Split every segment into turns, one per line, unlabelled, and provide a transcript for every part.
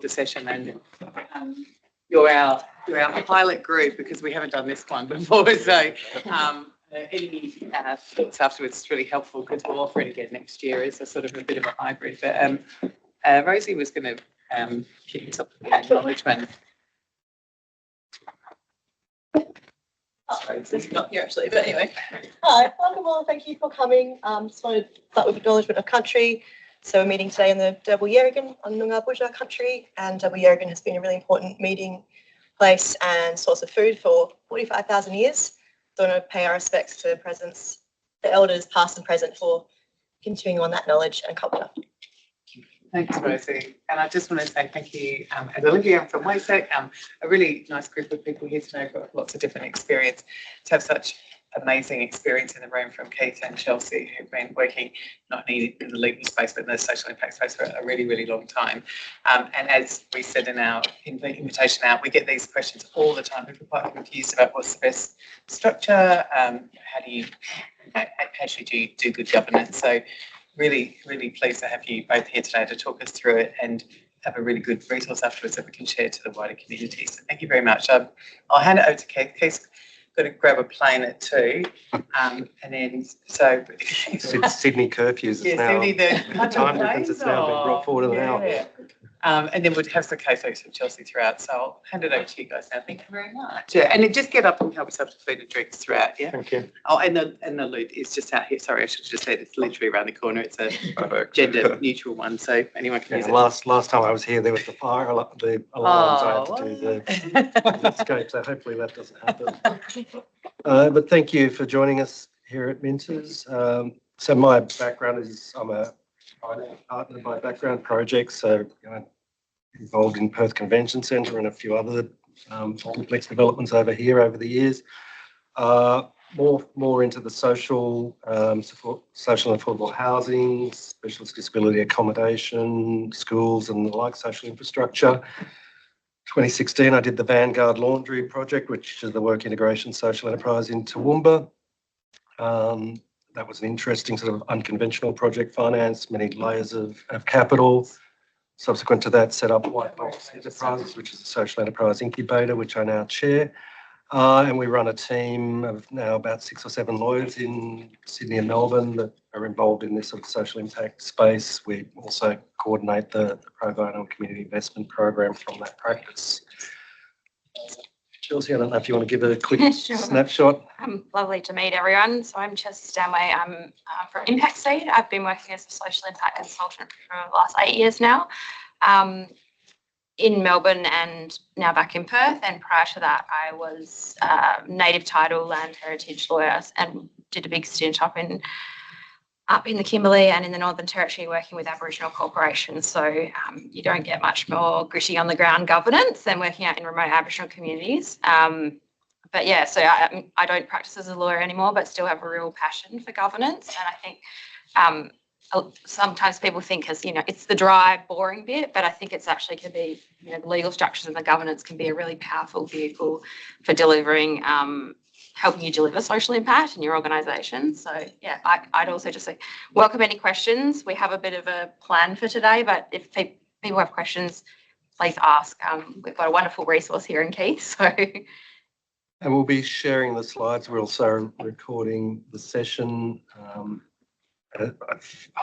the session, and you're our pilot group because we haven't done this one before. So any thoughts afterwards is really helpful because we'll offer it again next year as a sort of a bit of a hybrid. But Rosie was going to kick us off with the acknowledgement.
It's not here actually, but anyway. Hi, welcome all. Thank you for coming. Just wanted to start with acknowledgement of country. So we're meeting today in the Double Yerrigan on Noongar Bourgeois country, and Double Yerrigan has been a really important meeting place and source of food for 45,000 years. So I want to pay our respects to the elders past and present for continuing on that knowledge and culture.
Thanks, Rosie. And I just want to say thank you, as Olivia from WASEC, a really nice group of people here today, got lots of different experience, to have such amazing experience in the room from Keith and Chelsea, who've been working not only in the legal space but in the social impact space for a really, really long time. And as we said in our invitation out, we get these questions all the time. People are quite confused about what's the best structure, how should you do good governance. So really, really pleased to have you both here today to talk us through it and have a really good resource afterwards that we can share to the wider community. So thank you very much. I'll hand it over to Keith. Keith's got to grab a plane at 2, and then so
Since Sydney curfews, it's now
Sydney, the
time difference. It's now been brought forward an hour.
And then we'll have some case notes from Chelsea throughout. So I'll hand it over to you guys now. Thank you very much. Yeah, and then just get up and help yourself to food and drinks throughout. Yeah.
Thank you.
Oh, and the loot is just out here. Sorry, I should have just said it's literally around the corner. It's a gender neutral one, so anyone can use it.
Last time I was here, there was the fire alarms. I had to do the escape, so hopefully that doesn't happen. But thank you for joining us here at Minters. So my background is I'm a finance partner by background, projects, so involved in Perth Convention Centre and a few other complex developments over here over the years. More into the social support, social and affordable housing, specialist disability accommodation, schools and the like, social infrastructure. 2016, I did the Vanguard Laundry project, which is the work integration social enterprise in Toowoomba. That was an interesting sort of unconventional project finance, many layers of capital. Subsequent to that, set up White Box Enterprises, which is a social enterprise incubator, which I now chair. And we run a team of now about 6 or 7 lawyers in Sydney and Melbourne that are involved in this sort of social impact space. We also coordinate the pro bono community investment program from that practice. Chelsea, I don't know if you want to give a quick snapshot.
Lovely to meet everyone. So I'm Chelsea Stanway. I'm from Impact Seed. I've been working as a social impact consultant for the last 8 years now in Melbourne and now back in Perth. And prior to that, I was native title land heritage lawyer and did a big stint up in the Kimberley and in the Northern Territory working with Aboriginal corporations. So you don't get much more gritty on the ground governance than working out in remote Aboriginal communities. But yeah, so I don't practice as a lawyer anymore, but still have a real passion for governance. And I think sometimes people think it's the dry, boring bit, but I think it's actually can be, the legal structures and the governance can be a really powerful vehicle for delivering helping you deliver social impact in your organisation. So yeah, I'd also just say welcome any questions. We have a bit of a plan for today, but if people have questions, please ask. We've got a wonderful resource here in Keith. So.
And we'll be sharing the slides. We're also recording the session. I'm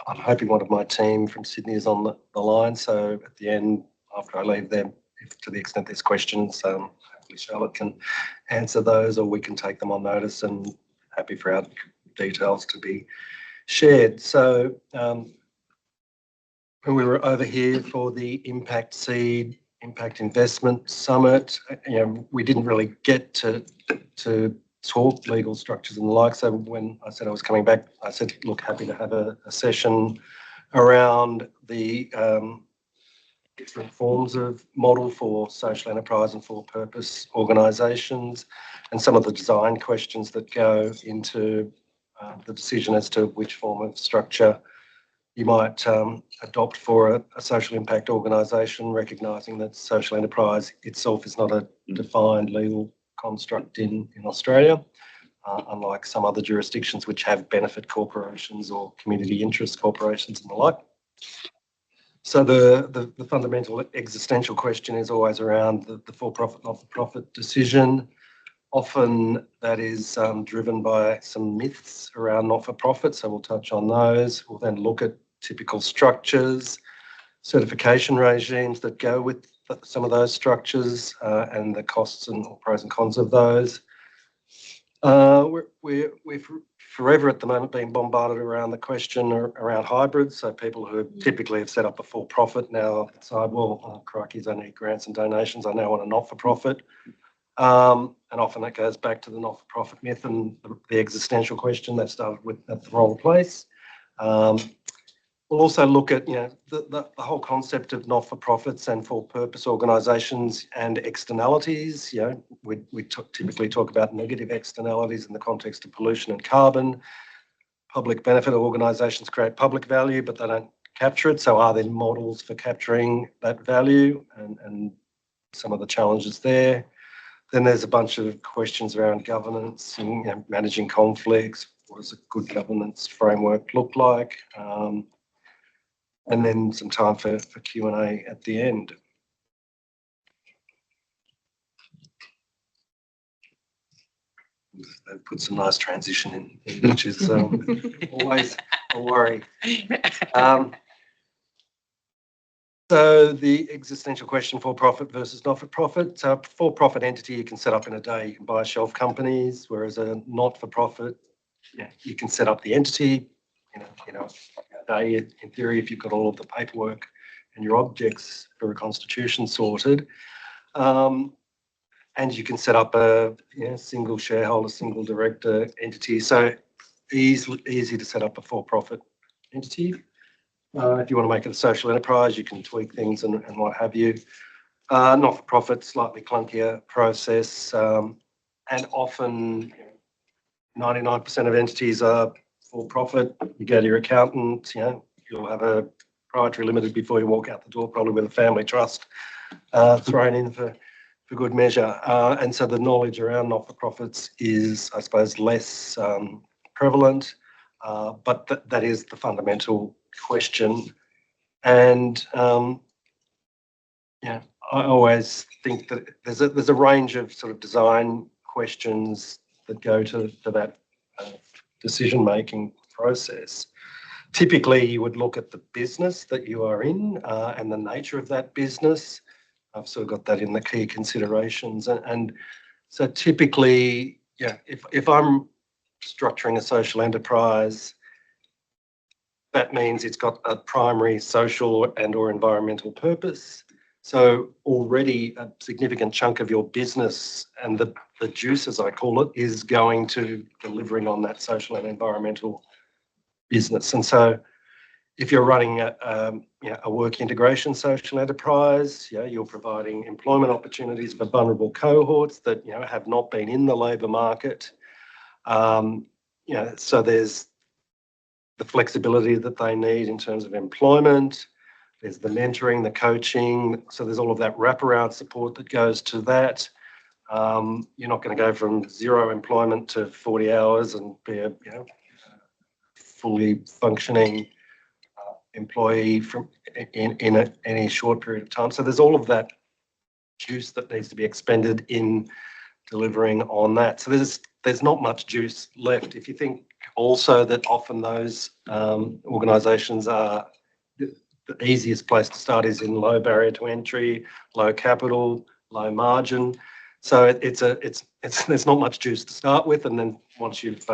hoping one of my team from Sydney is on the line. So at the end, after I leave them, if to the extent there's questions, hopefully Charlotte can answer those, or we can take them on notice, and happy for our details to be shared. So when we were over here for the Impact Seed Impact Investment Summit, we didn't really get to talk legal structures and the like. So when I said I was coming back, I said, look, happy to have a session around the different forms of model for social enterprise and for purpose organisations, and some of the design questions that go into the decision as to which form of structure you might adopt for a social impact organisation, recognising that social enterprise itself is not a defined legal construct in Australia, unlike some other jurisdictions which have benefit corporations or community interest corporations and the like. So the fundamental existential question is always around the for-profit, not-for-profit decision. Often that is driven by some myths around not-for-profit, so we'll touch on those. We'll then look at typical structures, certification regimes that go with some of those structures and the costs and pros and cons of those. We've forever at the moment being bombarded around the question around hybrids. So people who typically have set up a for-profit now decide, well, oh, crikey, I need grants and donations. I now want a not-for-profit. And often that goes back to the not-for-profit myth and the existential question that started with at the wrong place. We'll also look at, the whole concept of not-for-profits and for-purpose organisations and externalities. We typically talk about negative externalities in the context of pollution and carbon. Public benefit organisations create public value, but they don't capture it. So are there models for capturing that value and some of the challenges there? Then there's a bunch of questions around governance and managing conflicts. What does a good governance framework look like? And then some time for Q&A at the end. They've put some nice transition in which is always a worry. So the existential question, for-profit versus not-for-profit. So a for-profit entity you can set up in a day. You can buy shelf companies, whereas a not-for-profit, you can set up the entity, a day in theory if you've got all of the paperwork and your objects for a constitution sorted. And you can set up a single shareholder, single director entity. So easy to set up a for-profit entity. If you want to make it a social enterprise, you can tweak things and what have you. Not-for-profit, slightly clunkier process. And often 99% of entities are for-profit. You go to your accountant, you'll have a proprietary limited before you walk out the door, probably with a family trust thrown in for good measure. And so the knowledge around not-for-profits is, I suppose, less prevalent, but that is the fundamental question. And I always think that there's a range of sort of design questions that go to that decision-making process. Typically, you would look at the business that you are in and the nature of that business. I've sort of got that in the key considerations. And so typically, if I'm structuring a social enterprise, that means it's got a primary social and or environmental purpose. So already a significant chunk of your business and the juice, as I call it, is going to delivering on that social and environmental business. And so if you're running a work integration social enterprise, you're providing employment opportunities for vulnerable cohorts that have not been in the labour market. So there's the flexibility that they need in terms of employment. There's the mentoring, the coaching. So there's all of that wraparound support that goes to that. You're not going to go from zero employment to 40 hours and be a fully functioning employee in any short period of time. So there's all of that juice that needs to be expended in delivering on that. So there's not much juice left. If you think also that often those organisations are the easiest place to start is in low barrier to entry, low capital, low margin. So there's not much juice to start with, and then once you've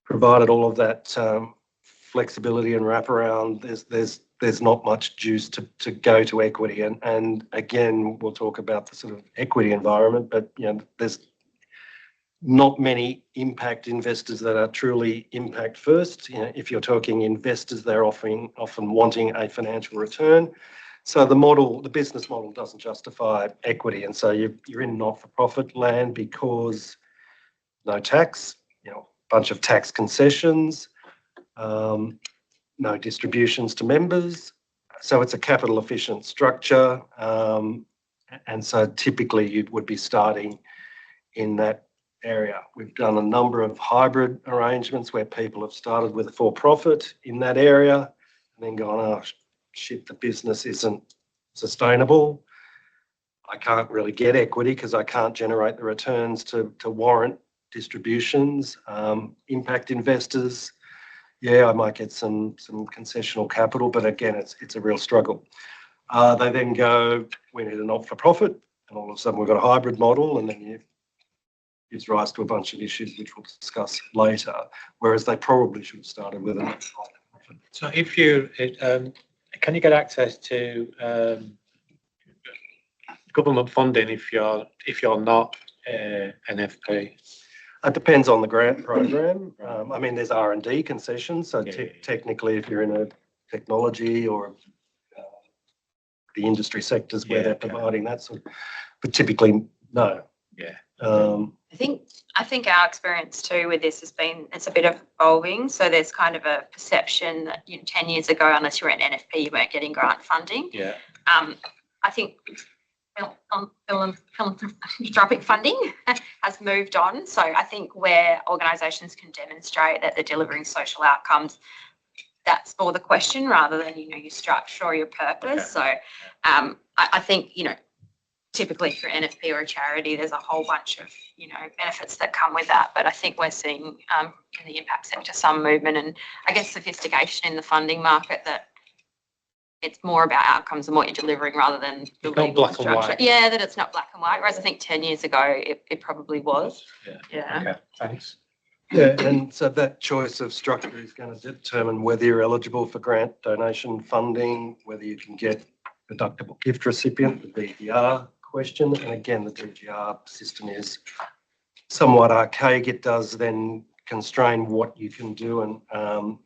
provided all of that flexibility and wraparound, there's not much juice to go to equity. And again, we'll talk about the sort of equity environment, but there's not many impact investors that are truly impact first. If you're talking investors, they're often wanting a financial return. So the business model doesn't justify equity, and so you're in not-for-profit land because no tax, bunch of tax concessions, no distributions to members. So it's a capital efficient structure, and so typically you would be starting in that area. We've done a number of hybrid arrangements where people have started with a for-profit in that area and then gone, shit, the business isn't sustainable. I can't really get equity because I can't generate the returns to warrant distributions. Impact investors, yeah, I might get some concessional capital, but again, it's a real struggle. They then go, we need a not-for-profit, and all of a sudden we've got a hybrid model, and then it gives rise to a bunch of issues which we'll discuss later, whereas they probably should have started with a not-for-profit.
So if you, can you get access to government funding if you're not NFP?
It depends on the grant program. I mean, there's R&D concessions, so
Yeah.
technically if you're in a technology or the industry sectors where
Yeah,
they're providing that sort of, but typically no.
Yeah.
I think our experience too with this has been, it's a bit evolving. So there's kind of a perception that 10 years ago, unless you were an NFP, you weren't getting grant funding.
Yeah.
I think philanthropic funding has moved on. So I think where organisations can demonstrate that they're delivering social outcomes, that's more the question rather than, your structure or your purpose.
Okay.
So I think, typically for NFP or a charity, there's a whole bunch of, benefits that come with that. But I think we're seeing in the impact sector some movement and I guess sophistication in the funding market that it's more about outcomes and what you're delivering rather than the
It's not
legal
black and
structure.
white.
Yeah, that it's not black and white. Whereas I think 10 years ago, it probably was. Yeah.
Okay, thanks.
Yeah, and so that choice of structure is going to determine whether you're eligible for grant donation funding, whether you can get deductible gift recipient, the DGR question. And again, the DGR system is somewhat archaic. It does then constrain what you can do and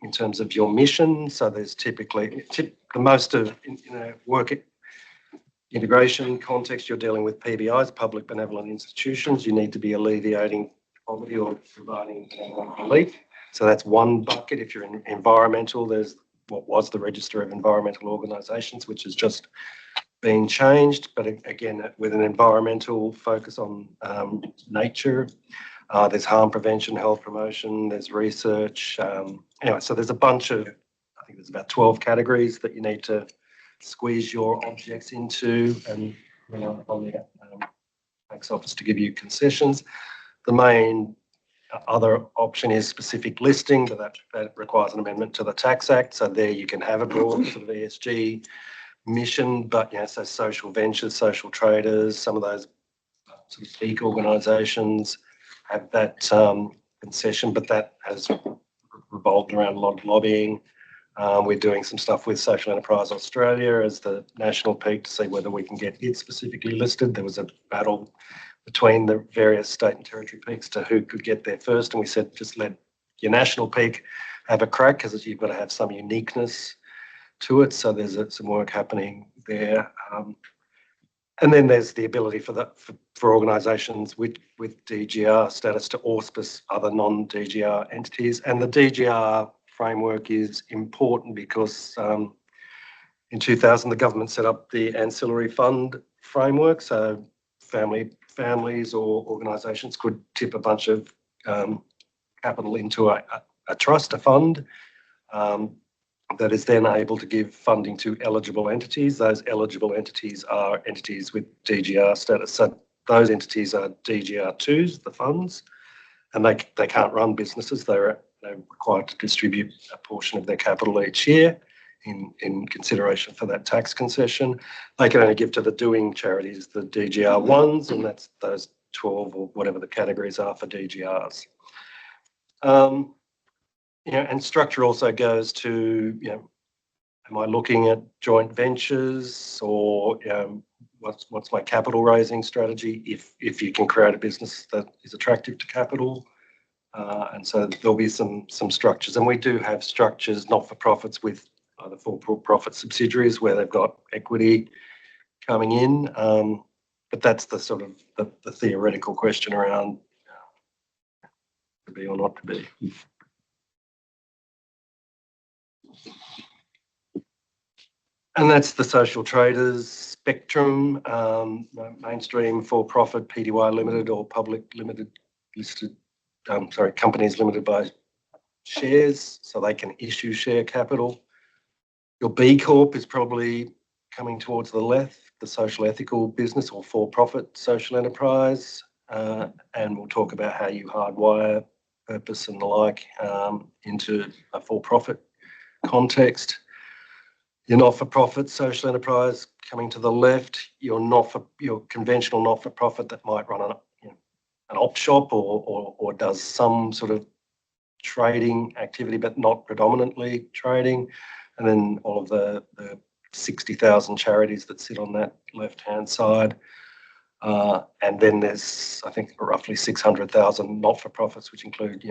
in terms of your mission. So there's typically the most of work integration context, you're dealing with PBIs, public benevolent institutions. You need to be alleviating poverty or providing relief. So that's one bucket. If you're in environmental, there's what was the Register of Environmental Organisations, which has just been changed. But again, with an environmental focus on nature, there's harm prevention, health promotion, there's research. Anyway, so there's a bunch of, I think there's about 12 categories that you need to squeeze your objects into and on the tax office to give you concessions. The main other option is specific listing, but that requires an amendment to the Tax Act. So there you can have a broad sort of ESG mission, but so social ventures, social traders, some of those sort of peak organisations have that concession, but that has revolved around a lot of lobbying. We're doing some stuff with Social Enterprise Australia as the national peak to see whether we can get it specifically listed. There was a battle between the various state and territory peaks to who could get there first, and we said just let your national peak have a crack because you've got to have some uniqueness to it. So there's some work happening there. And then there's the ability for organisations with DGR status to auspice other non-DGR entities. And the DGR framework is important because in 2000 the government set up the ancillary fund framework. So families or organisations could tip a bunch of capital into a trust, a fund, that is then able to give funding to eligible entities. Those eligible entities are entities with DGR status. So those entities are DGR2s, the funds, and they can't run businesses. They're required to distribute a portion of their capital each year in consideration for that tax concession. They can only give to the doing charities, the DGR1s, and that's those 12 or whatever the categories are for DGRs. And structure also goes to, am I looking at joint ventures or what's my capital raising strategy if you can create a business that is attractive to capital. And so there'll be some structures, and we do have structures, not-for-profits with either for-profit subsidiaries where they've got equity coming in. But that's the sort of the theoretical question around to be or not to be. And that's the social traders spectrum, mainstream for-profit, PTY limited or public limited listed, companies limited by shares, so they can issue share capital. Your B Corp is probably coming towards the left, the social ethical business or for-profit social enterprise. And we'll talk about how you hardwire purpose and the like into a for-profit context. Your not-for-profit social enterprise coming to the left, your conventional not-for-profit that might run an op shop or does some sort of trading activity, but not predominantly trading. And then all of the 60,000 charities that sit on that left-hand side. And then there's, I think, roughly 600,000 not-for-profits, which include,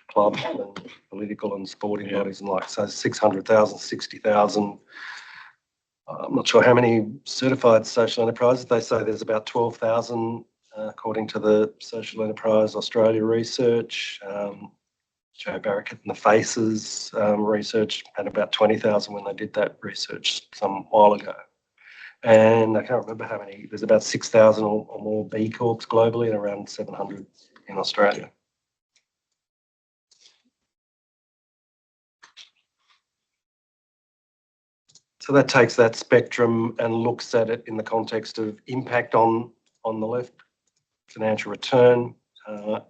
clubs and political and sporting bodies and like. So 600,000, 60,000. I'm not sure how many certified social enterprises. They say there's about 12,000, according to the Social Enterprise Australia research. Joe Barrackett and the Faces research had about 20,000 when they did that research some while ago. And I can't remember how many, there's about 6,000 or more B Corps globally and around 700 in Australia. So that takes that spectrum and looks at it in the context of impact on the left, financial return,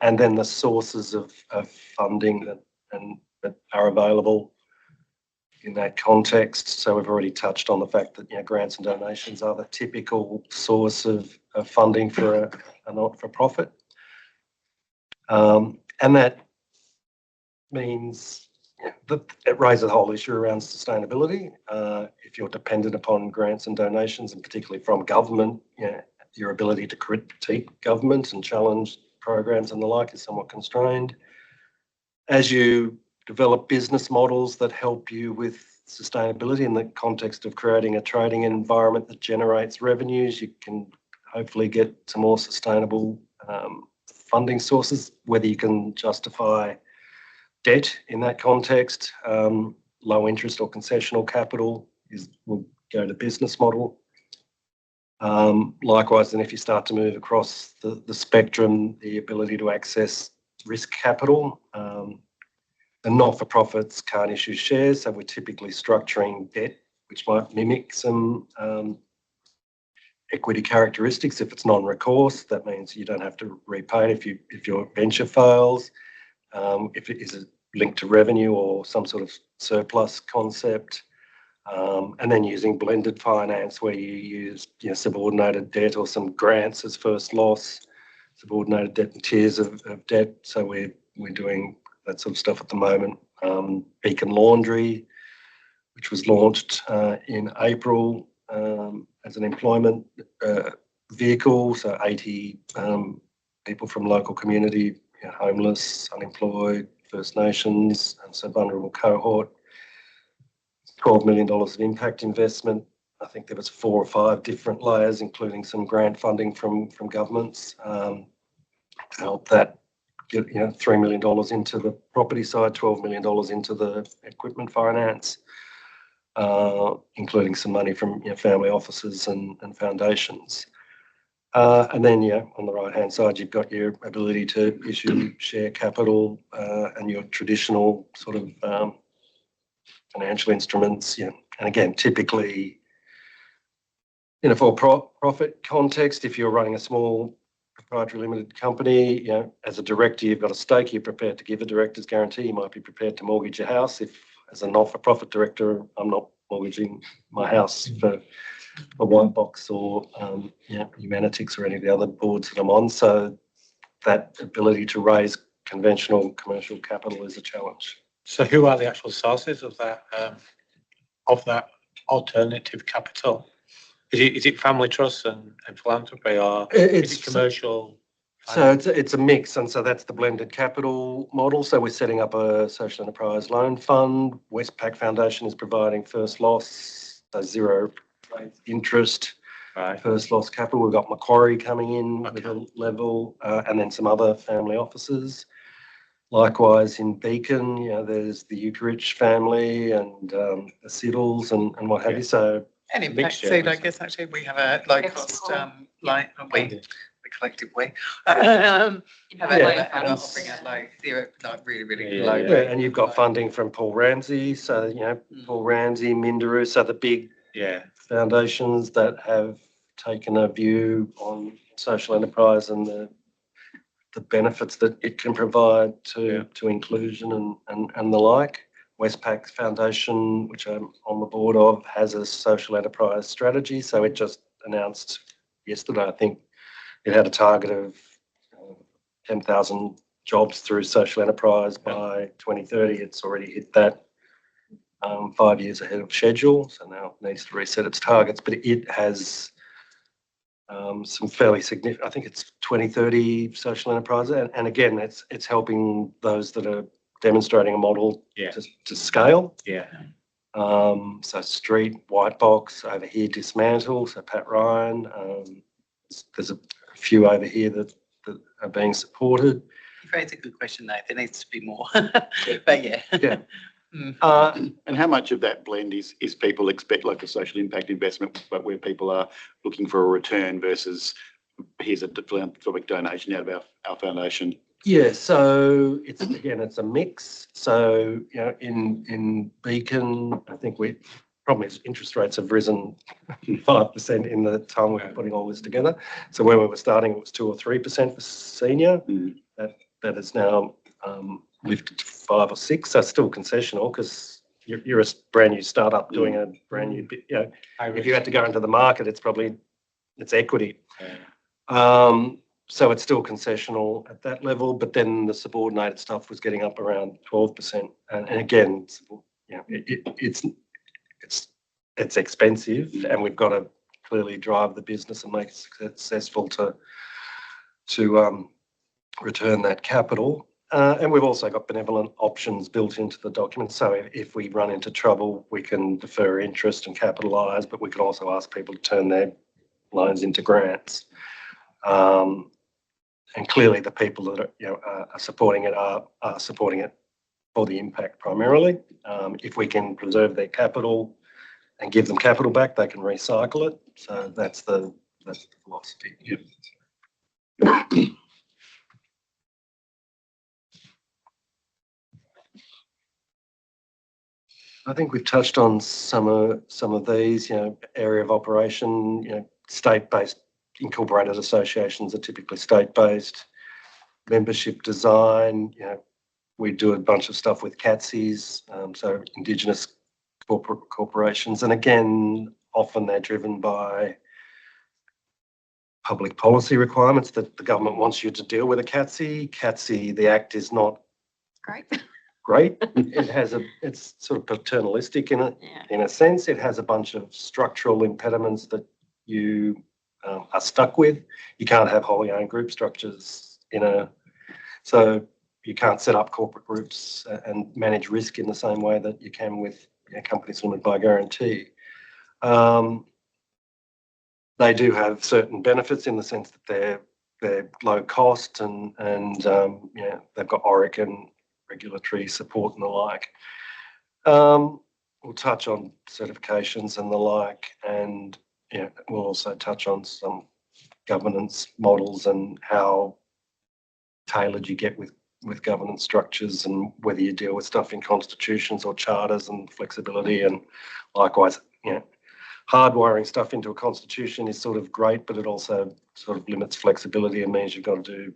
and then the sources of funding that are available in that context. So we've already touched on the fact that grants and donations are the typical source of funding for a not-for-profit, and that means that it raises a whole issue around sustainability. If you're dependent upon grants and donations, and particularly from government, your ability to critique government and challenge programs and the like is somewhat constrained. As you develop business models that help you with sustainability in the context of creating a trading environment that generates revenues, you can hopefully get some more sustainable funding sources, whether you can justify debt in that context, low interest or concessional capital will go to business model. Likewise, then if you start to move across the spectrum, the ability to access risk capital, the not-for-profits can't issue shares, so we're typically structuring debt, which might mimic some equity characteristics. If it's non-recourse, that means you don't have to repay it if your venture fails. If it is linked to revenue or some sort of surplus concept, and then using blended finance where you use subordinated debt or some grants as first loss, subordinated debt and tiers of debt. So we're doing that sort of stuff at the moment. Beacon Laundry, which was launched in April as an employment vehicle. So 80 people from local community, homeless, unemployed, First Nations, and so vulnerable cohort. $12 million of impact investment. I think there was 4 or 5 different layers, including some grant funding from governments to help that get $3 million into the property side, $12 million into the equipment finance, including some money from family offices and foundations. And then, on the right-hand side, you've got your ability to issue share capital and your traditional sort of financial instruments. And again, typically in a for-profit context, if you're running a small proprietary limited company, as a director, you've got a stake, you're prepared to give a director's guarantee, you might be prepared to mortgage your house. If, as a not-for-profit director, I'm not mortgaging my house for a White Box or Humanitics or any of the other boards that I'm on. So that ability to raise conventional commercial capital is a challenge.
So who are the actual sources of that alternative capital? Is it family trusts and philanthropy, or is it commercial?
So it's a mix, and so that's the blended capital model. So we're setting up a social enterprise loan fund. Westpac Foundation is providing first loss, so zero interest,
Right.
first loss capital. We've got Macquarie coming in with a level, and then some other family offices. Likewise in Beacon, there's the Eucharich family and the Siddles and what have you. So
And Impact Seed, I guess actually we have a low cost line. We collective we.
In
Have
low
and
funds.
offering at low, zero, like really
Yeah,
low.
Yeah, and you've got funding from Paul Ramsey, so, Paul Ramsey, MinterEllison, so the big
Yeah,
foundations that have taken a view on social enterprise and the benefits that it can provide to inclusion and the like. Westpac Foundation, which I'm on the board of, has a social enterprise strategy. So it just announced yesterday, I think, it had a target of 10,000 jobs through social enterprise by 2030. It's already hit that 5 years ahead of schedule. So now it needs to reset its targets, but it has some fairly significant, I think it's 2030 social enterprise. And again, it's helping those that are demonstrating a model to scale.
yeah.
So Street, White Box, over here Dismantle, so Pat Ryan. There's a few over here that are being supported.
You raise a good question, though. There needs to be more. But yeah.
Yeah.
And how much of that blend is people expect like a social impact investment, but where people are looking for a return versus here's a philanthropic donation out of our foundation?
Yeah, so it's a mix. So, in Beacon, I think problem is interest rates have risen 5% in the time we were putting all this together. So when we were starting, it was 2 or 3% for senior. That is now lifted to 5 or 6. So still concessional because you're a brand new startup doing a brand new bit. If you had to go into the market, it's equity. So it's still concessional at that level, but then the subordinated stuff was getting up around 12%. And again, it's expensive, and we've got to clearly drive the business and make it successful to return that capital. And we've also got benevolent options built into the document. So if we run into trouble, we can defer interest and capitalise, but we can also ask people to turn their loans into grants. And clearly the people that are supporting it are supporting it for the impact primarily. If we can preserve their capital and give them capital back, they can recycle it. So that's the philosophy. I think we've touched on some of these. Area of operation. State-based incorporated associations are typically state-based. Membership design. We do a bunch of stuff with CATSIs, so Indigenous corporations, and again, often they're driven by public policy requirements that the government wants you to deal with a CATSI. CATSI, the act is not great. It's sort of paternalistic in a sense. It has a bunch of structural impediments that you are stuck with. You can't have wholly owned group structures so you can't set up corporate groups and manage risk in the same way that you can with companies limited by guarantee. They do have certain benefits in the sense that they're low cost and they've got Oregon regulatory support and the like. We'll touch on certifications and the like, and we'll also touch on some governance models and how tailored you get with governance structures and whether you deal with stuff in constitutions or charters and flexibility, and likewise, hardwiring stuff into a constitution is sort of great, but it also sort of limits flexibility and means you've got to do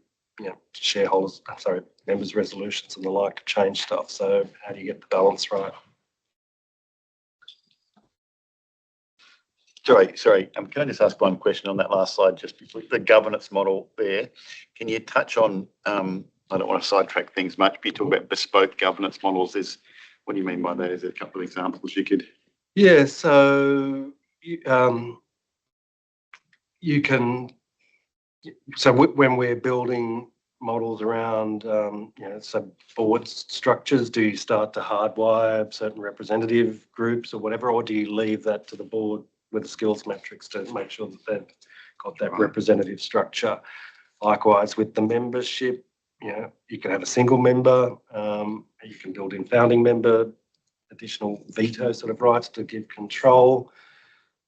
members' resolutions and the like to change stuff. So how do you get the balance right?
Sorry. Can I just ask one question on that last slide, just before the governance model there? Can you touch on, I don't want to sidetrack things much, but you talk about bespoke governance models. What do you mean by that? Is there a couple of examples you could?
Yeah, so you can, so when we're building models around, so board structures, do you start to hardwire certain representative groups or whatever, or do you leave that to the board with the skills metrics to make sure that they've got that representative structure? Likewise with the membership, you can have a single member, you can build in founding member, additional veto sort of rights to give control.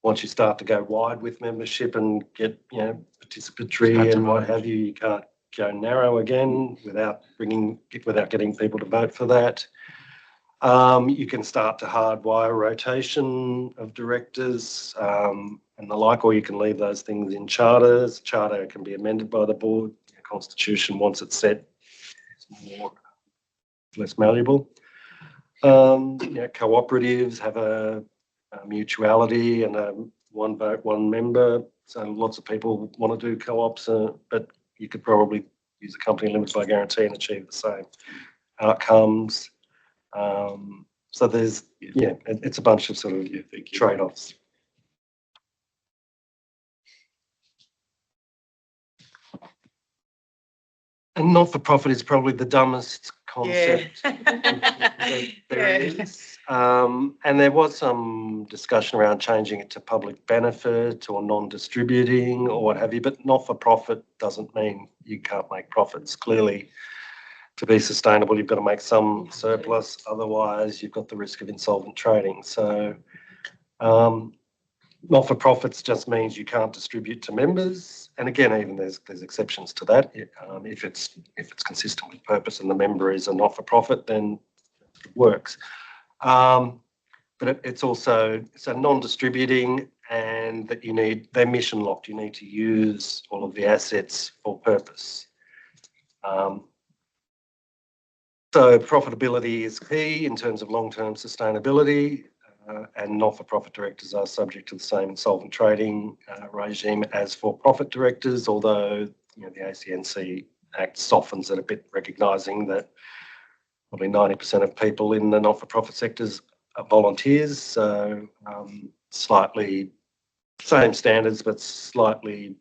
once you start to go wide with membership and get, participatory and what have you, you can't go narrow again without getting people to vote for that. You can start to hardwire rotation of directors and the like, or you can leave those things in charters. Charter can be amended by the board. The Constitution, once it's set, is less malleable. Cooperatives have a mutuality and a one vote, one member. So lots of people want to do co-ops, but you could probably use a company limits by guarantee and achieve the same outcomes. So there's, it's a bunch of sort of trade-offs. And not-for-profit is probably the dumbest concept that there is. And there was some discussion around changing it to public benefit or non-distributing or what have you, but not-for-profit doesn't mean you can't make profits. Clearly, to be sustainable, you've got to make some surplus. Otherwise, you've got the risk of insolvent trading. So not-for-profits just means you can't distribute to members. And again, even there's exceptions to that. If it's consistent with purpose and the member is a not-for-profit, then it works. But it's also non-distributing, and that they're mission locked. You need to use all of the assets for purpose. So profitability is key in terms of long-term sustainability. And not-for-profit directors are subject to the same insolvent trading regime as for-profit directors, although the ACNC Act softens it a bit, recognising that probably 90% of people in the not-for-profit sectors are volunteers, so slightly same standards but slightly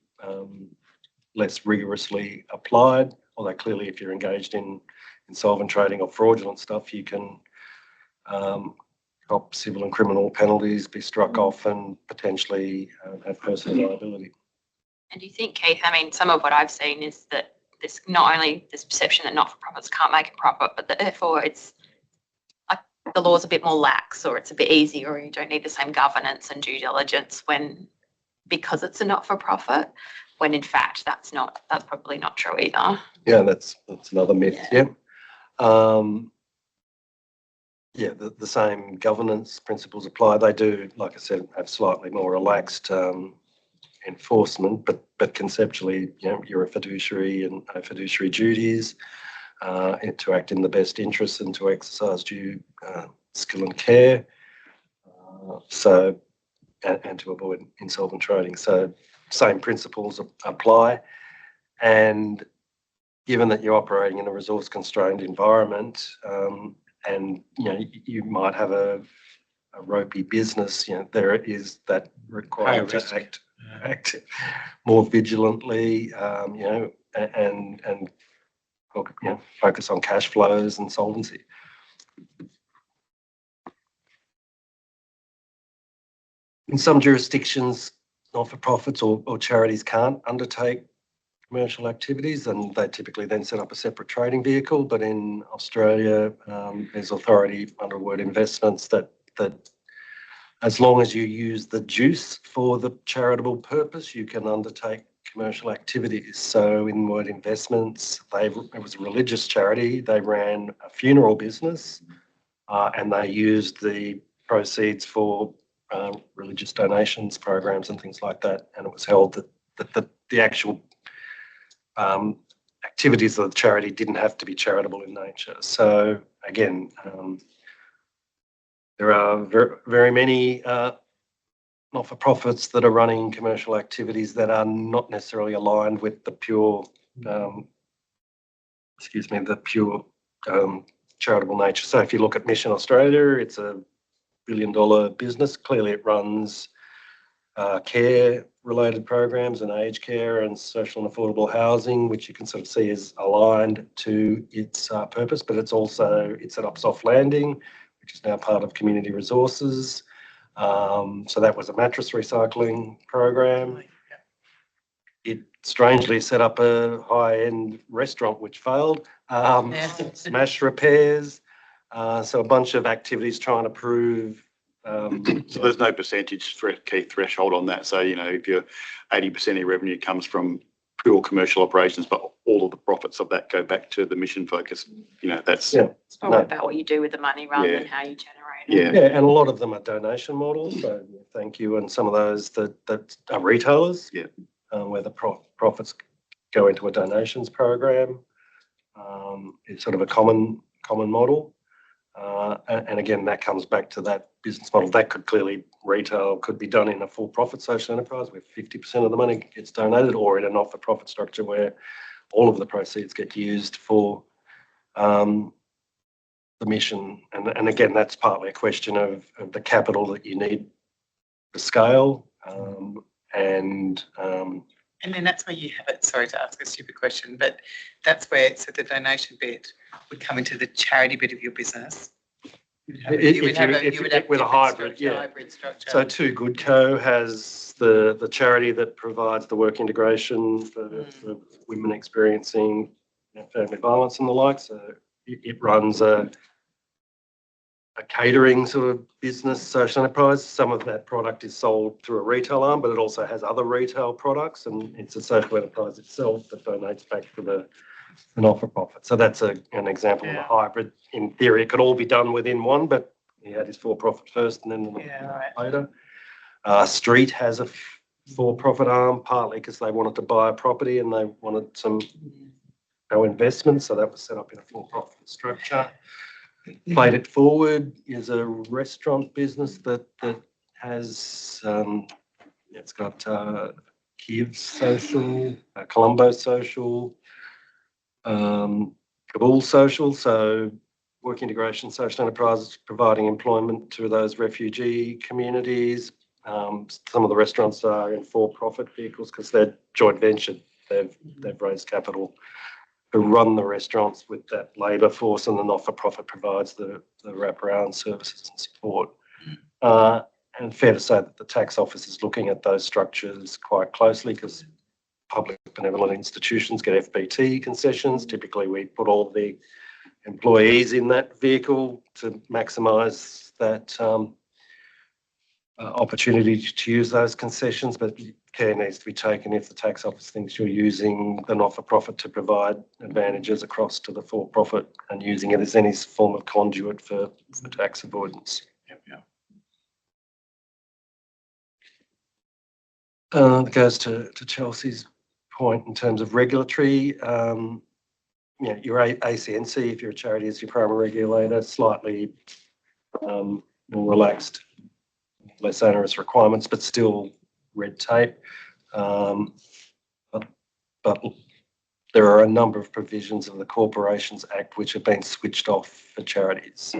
less rigorously applied, although clearly if you're engaged in insolvent trading or fraudulent stuff, you can cop civil and criminal penalties, be struck off and potentially have personal liability.
And do you think, Keith, some of what I've seen is that this not only this perception that not-for-profits can't make a profit, but that therefore it's like the law's a bit more lax or it's a bit easier or you don't need the same governance and due diligence because it's a not-for-profit, when in fact that's probably not true either.
Yeah, that's another myth. The same governance principles apply. They do, like I said, have slightly more relaxed enforcement, but conceptually, you're a fiduciary and have fiduciary duties to act in the best interests and to exercise due skill and care. And to avoid insolvent trading. So same principles apply. And given that you're operating in a resource-constrained environment, and you might have a ropey business, there is that requirement to act more vigilantly, and focus on cash flows and solvency. In some jurisdictions, not-for-profits or charities can't undertake commercial activities, and they typically then set up a separate trading vehicle. But in Australia, there's authority under Word Investments that as long as you use the juice for the charitable purpose, you can undertake commercial activities. So in Word Investments, it was a religious charity. They ran a funeral business, and they used the proceeds for religious donations programs and things like that. And it was held that the actual activities of the charity didn't have to be charitable in nature. So again, there are very many not-for-profits that are running commercial activities that are not necessarily aligned with the pure, charitable nature. So if you look at Mission Australia, it's a billion-dollar business. Clearly, it runs care-related programs and aged care and social and affordable housing, which you can sort of see is aligned to its purpose. But it set up Soft Landing, which is now part of Community Resources. So that was a mattress recycling program. It strangely set up a high-end restaurant, which failed. Smash repairs. So a bunch of activities trying to prove
So there's no percentage key threshold on that. So, if you're 80% of your revenue comes from pure commercial operations, but all of the profits of that go back to the mission focus, that's.
Yeah.
It's more about what you do with the money rather than how you generate it.
Yeah.
Yeah, and a lot of them are donation models, so thank you. And some of those that are retailers.
Yeah.
Where the profits go into a donations program. It's sort of a common model. And again, that comes back to that business model. That could clearly, retail could be done in a for-profit social enterprise where 50% of the money gets donated, or in a not-for-profit structure where all of the proceeds get used for the mission. And again, that's partly a question of the capital that you need to scale.
And then that's where you have it, sorry to ask a stupid question, but that's where, so the donation bit would come into the charity bit of your business. You would have
with a hybrid, yeah.
Hybrid structure.
So Too Good Co has the charity that provides the work integration for women experiencing family violence and the like. So it runs a catering sort of business, social enterprise. Some of that product is sold through a retail arm, but it also has other retail products, and it's a social enterprise itself that donates back to the not-for-profit. So that's an example of a hybrid. In theory, it could all be done within one, but he had his for-profit first and then later. Street has a for-profit arm, partly because they wanted to buy a property and they wanted some co-investment, so that was set up in a for-profit structure. Played It Forward is a restaurant business that has it's got Kiev Social, Colombo Social, Kabul Social, so work integration social enterprises providing employment to those refugee communities. Some of the restaurants are in for-profit vehicles because they're joint venture. They've raised capital to run the restaurants with that labour force, and the not-for-profit provides the wraparound services and support. And fair to say that the tax office is looking at those structures quite closely because public benevolent institutions get FBT concessions. Typically, we put all the employees in that vehicle to maximise that opportunity to use those concessions, but care needs to be taken if the tax office thinks you're using the not-for-profit to provide advantages across to the for-profit and using it as any form of conduit for tax avoidance. It goes to Chelsea's point in terms of regulatory. Your ACNC, if you're a charity, is your primary regulator, slightly more relaxed, less onerous requirements, but still red tape. But there are a number of provisions of the Corporations Act which have been switched off for charities.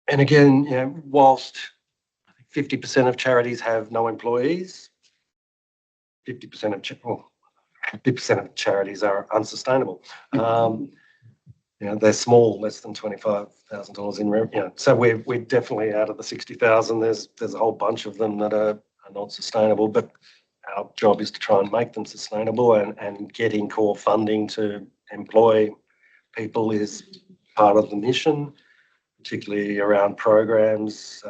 And again, whilst 50% of charities have no employees, 50% of charities are unsustainable. They're small, less than $25,000 in revenue. So we're definitely out of the 60,000. There's a whole bunch of them that are not sustainable, but our job is to try and make them sustainable, and getting core funding to employ people is part of the mission, particularly around programs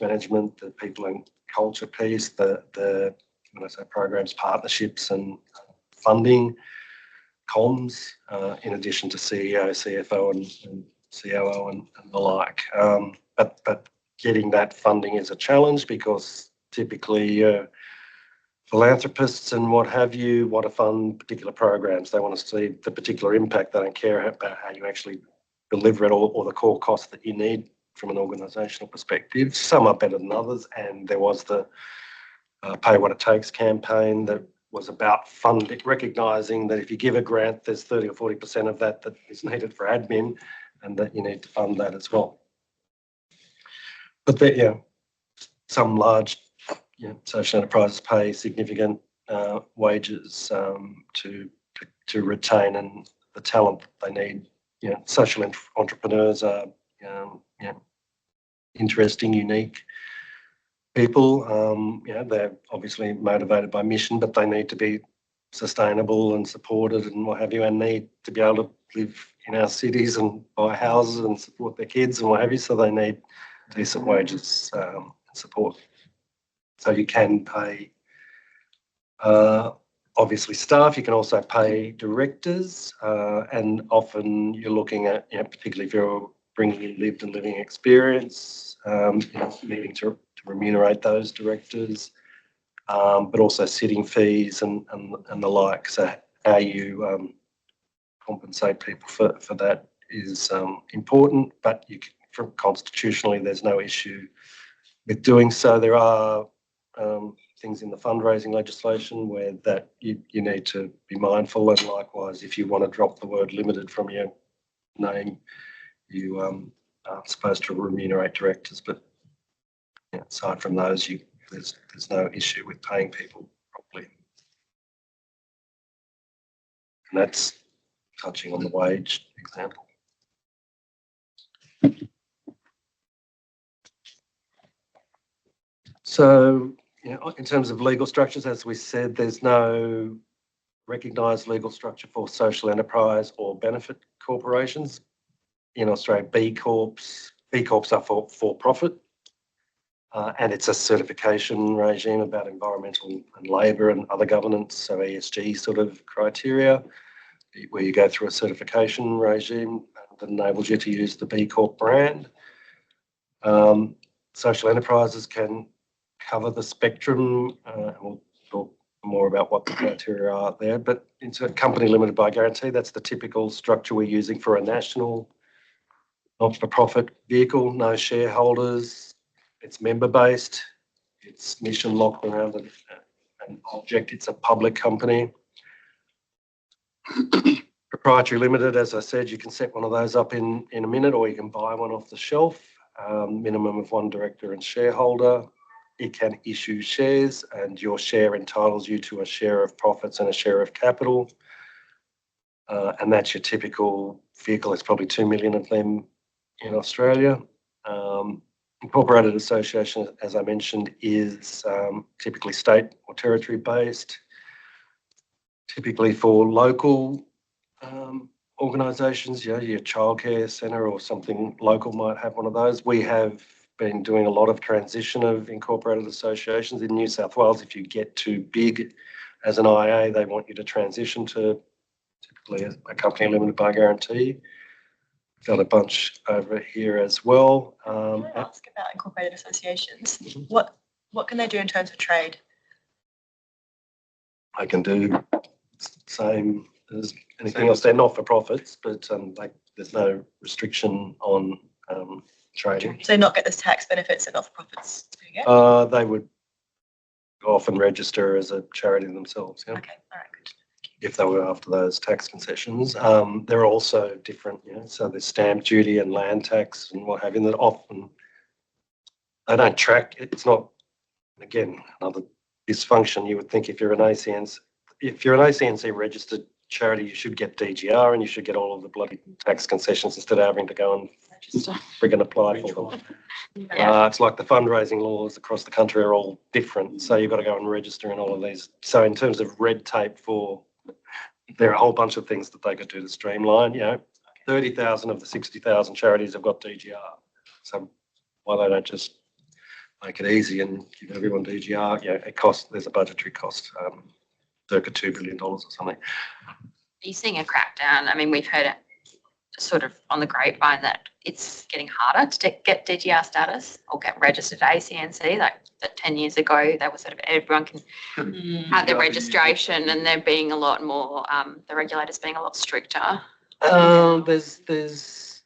management, the people and culture piece, the when I say programs, partnerships and funding, comms, in addition to CEO, CFO and COO and the like. But getting that funding is a challenge because typically philanthropists and what have you want to fund particular programs. They want to see the particular impact. They don't care about how you actually deliver it or the core costs that you need from an organisational perspective. Some are better than others, and there was the Pay What It Takes campaign that was about funding, recognising that if you give a grant, there's 30 or 40% of that is needed for admin, and that you need to fund that as well. But some large social enterprises pay significant wages to retain and the talent that they need. Social entrepreneurs are interesting, unique people. They're obviously motivated by mission, but they need to be sustainable and supported and what have you, and need to be able to live in our cities and buy houses and support their kids and what have you. So they need decent wages and support. So you can pay, obviously, staff. You can also pay directors, and often you're looking at, you know, particularly if you're bringing in lived and living experience, needing to remunerate those directors, but also sitting fees and the like. So how you compensate people for that is important, but constitutionally there's no issue with doing so. There are things in the fundraising legislation where that you need to be mindful, and likewise if you want to drop the word limited from your name, you are supposed to remunerate directors, but yeah, aside from those, there's no issue with paying people properly. And that's touching on the wage example. So, you know, in terms of legal structures, as we said, there's no recognised legal structure for social enterprise or benefit corporations. In Australia, B Corps are for profit, and it's a certification regime about environmental and labour and other governance, so ESG sort of criteria, where you go through a certification regime that enables you to use the B Corp brand. Social enterprises can cover the spectrum. We'll talk more about what the criteria are there, but it's a company limited by guarantee. That's the typical structure we're using for a national not-for-profit vehicle. No shareholders. It's member-based. It's mission locked around an object. It's a public company. Proprietary limited, as I said, you can set one of those up in a minute, or you can buy one off the shelf. Minimum of one director and shareholder. It can issue shares, and your share entitles you to a share of profits and a share of capital. And that's your typical vehicle. There's probably 2 million of them in Australia. Incorporated association, as I mentioned, is typically state or territory based. Typically for local organisations, you know, your childcare centre or something local might have one of those. We have been doing a lot of transition of incorporated associations in New South Wales. If you get too big as an IA, they want you to transition to typically a company limited by guarantee. Got a bunch over here as well.
Can I ask about incorporated associations? What can they do in terms of trade?
I can do same as anything else. They're not for profits, but there's no restriction on trading.
So they not get the tax benefits that not-for-profits do get?
They would often register as a charity themselves. Yeah.
Okay, all right, good.
If they were after those tax concessions. There are also different, you know, so there's stamp duty and land tax and what have you, that often they don't track. It's not, again, another dysfunction. You would think if you're an ACNC registered charity, you should get DGR and you should get all of the bloody tax concessions instead of having to go and friggin' apply for them. It's like the fundraising laws across the country are all different. So you've got to go and register in all of these. So in terms of red tape there are a whole bunch of things that they could do to streamline. You know, 30,000 of the 60,000 charities have got DGR. So why they don't just make it easy and give everyone DGR? Yeah, there's a budgetary cost, circa $2 billion or something.
Are you seeing a crackdown? I mean, we've heard it sort of on the grapevine that it's getting harder to get DGR status or get registered ACNC. Like that 10 years ago, they were sort of everyone can have their registration, and they're being a lot more, the regulators being a lot stricter.
There's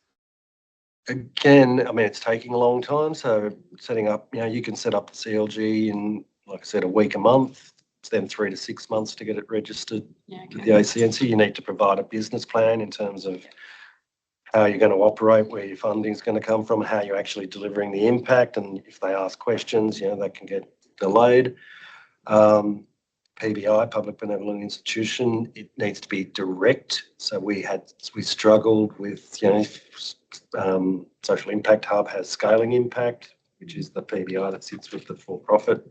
again, I mean, it's taking a long time. So setting up, you know, you can set up the CLG in, like I said, a week, a month. It's then 3 to 6 months to get it registered with the ACNC. You need to provide a business plan in terms of how you're going to operate, where your funding is going to come from, how you're actually delivering the impact, and if they ask questions, you know, that can get delayed. PBI, Public Benevolent Institution, it needs to be direct. So we struggled with, you know, Social Impact Hub has Scaling Impact, which is the PBI that sits with the for-profit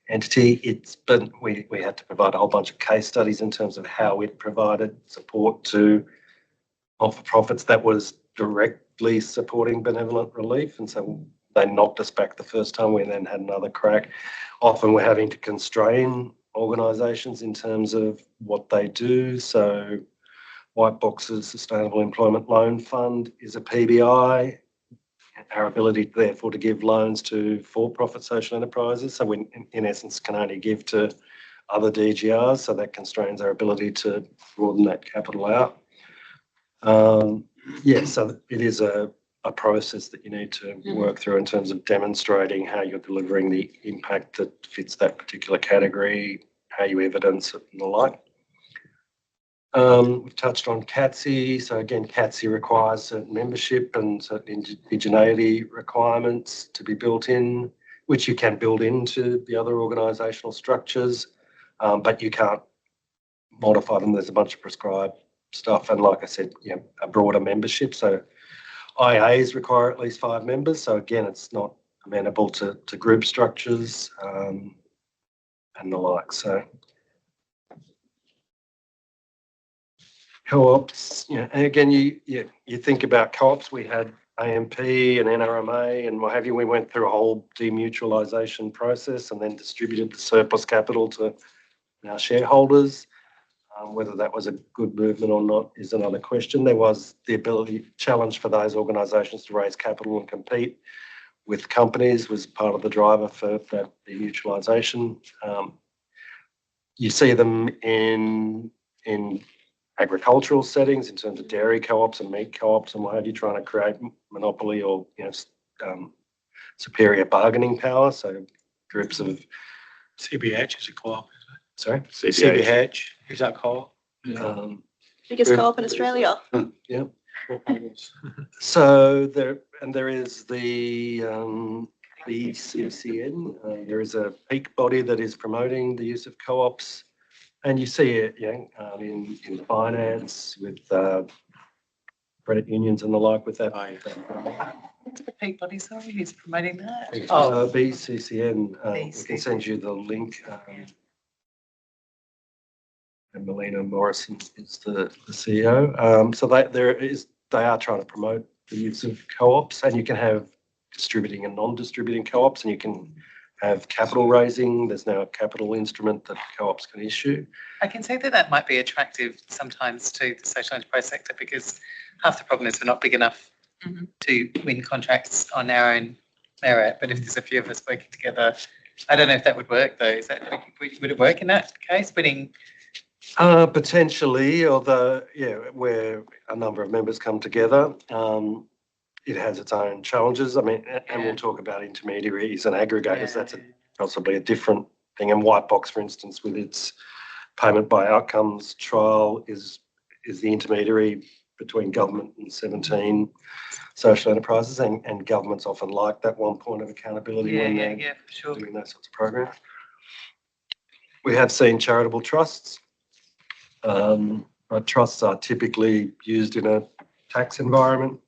entity. We had to provide a whole bunch of case studies in terms of how it provided support to not-for-profits that was directly supporting benevolent relief, and so they knocked us back the first time. We then had another crack. Often we're having to constrain organisations in terms of what they do. So White Box's Sustainable Employment Loan Fund is a PBI. Our ability, therefore, to give loans to for-profit social enterprises. So we, in essence, can only give to other DGRs. So that constrains our ability to broaden that capital out. So it is a process that you need to work through in terms of demonstrating how you're delivering the impact that fits that particular category, how you evidence it and the like. We've touched on CATSI. So again, CATSI requires certain membership and certain indigeneity requirements to be built in, which you can build into the other organisational structures, but you can't modify them. There's a bunch of prescribed stuff, and like I said, a broader membership. So IAs require at least 5 members. So again, it's not amenable to group structures and the like. So co-ops, and again, you think about co-ops. We had AMP and NRMA and what have you. We went through a whole demutualisation process and then distributed the surplus capital to our shareholders. Whether that was a good movement or not is another question. There was the challenge for those organisations to raise capital and compete with companies was part of the driver for that demutualisation. You see them in agricultural settings in terms of dairy co-ops and meat co-ops and what have you, trying to create monopoly or superior bargaining power. So groups of
CBH is a co-op,
sorry,
CBH is that co-op?
Biggest co-op in Australia.
Yeah. So there is the BCCN. There is a peak body that is promoting the use of co-ops. And you see it, in finance with credit unions and the like with that.
What's the peak body, sorry, who's promoting that?
BCCN. We can send you the link. And Melina Morrison is the CEO. So they are trying to promote the use of co-ops, and you can have distributing and non-distributing co-ops, and you can have capital raising. There's now a capital instrument that co-ops can issue.
I can say that might be attractive sometimes to the social enterprise sector, because half the problem is we're not big enough to win contracts on our own merit. But if there's a few of us working together, I don't know if that would work though. Would it work in that case, winning?
Potentially, although, where a number of members come together, it has its own challenges. I mean, and we'll talk about intermediaries and aggregators. That's possibly a different thing. And White Box, for instance, with its payment by outcomes trial is the intermediary between government and 17 social enterprises, and governments often like that one point of accountability when they're
for sure.
doing those sorts of programs. We have seen charitable trusts. Trusts are typically used in a tax environment,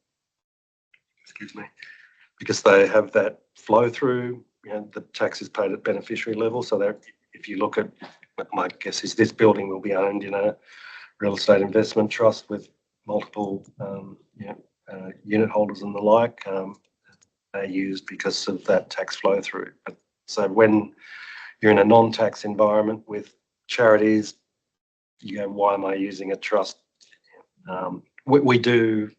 because they have that flow through, the tax is paid at beneficiary level. So that if you look at, my guess is this building will be owned in a real estate investment trust with multiple unit holders and the like. They're used because of that tax flow through. So when you're in a non-tax environment with charities, you go, why am I using a trust? We do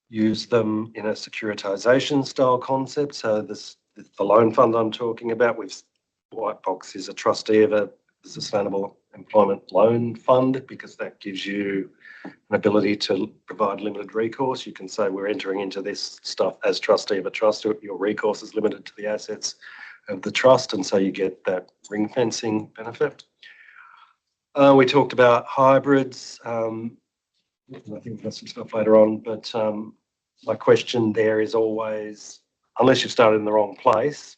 use them in a securitisation style concept. So the loan fund I'm talking about with White Box is a trustee of a Sustainable Employment Loan Fund, because that gives you an ability to provide limited recourse. You can say, we're entering into this stuff as trustee of a trust. Your recourse is limited to the assets of the trust, and so you get that ring fencing benefit. We talked about hybrids. I think we've got some stuff later on, but my question there is always, unless you've started in the wrong place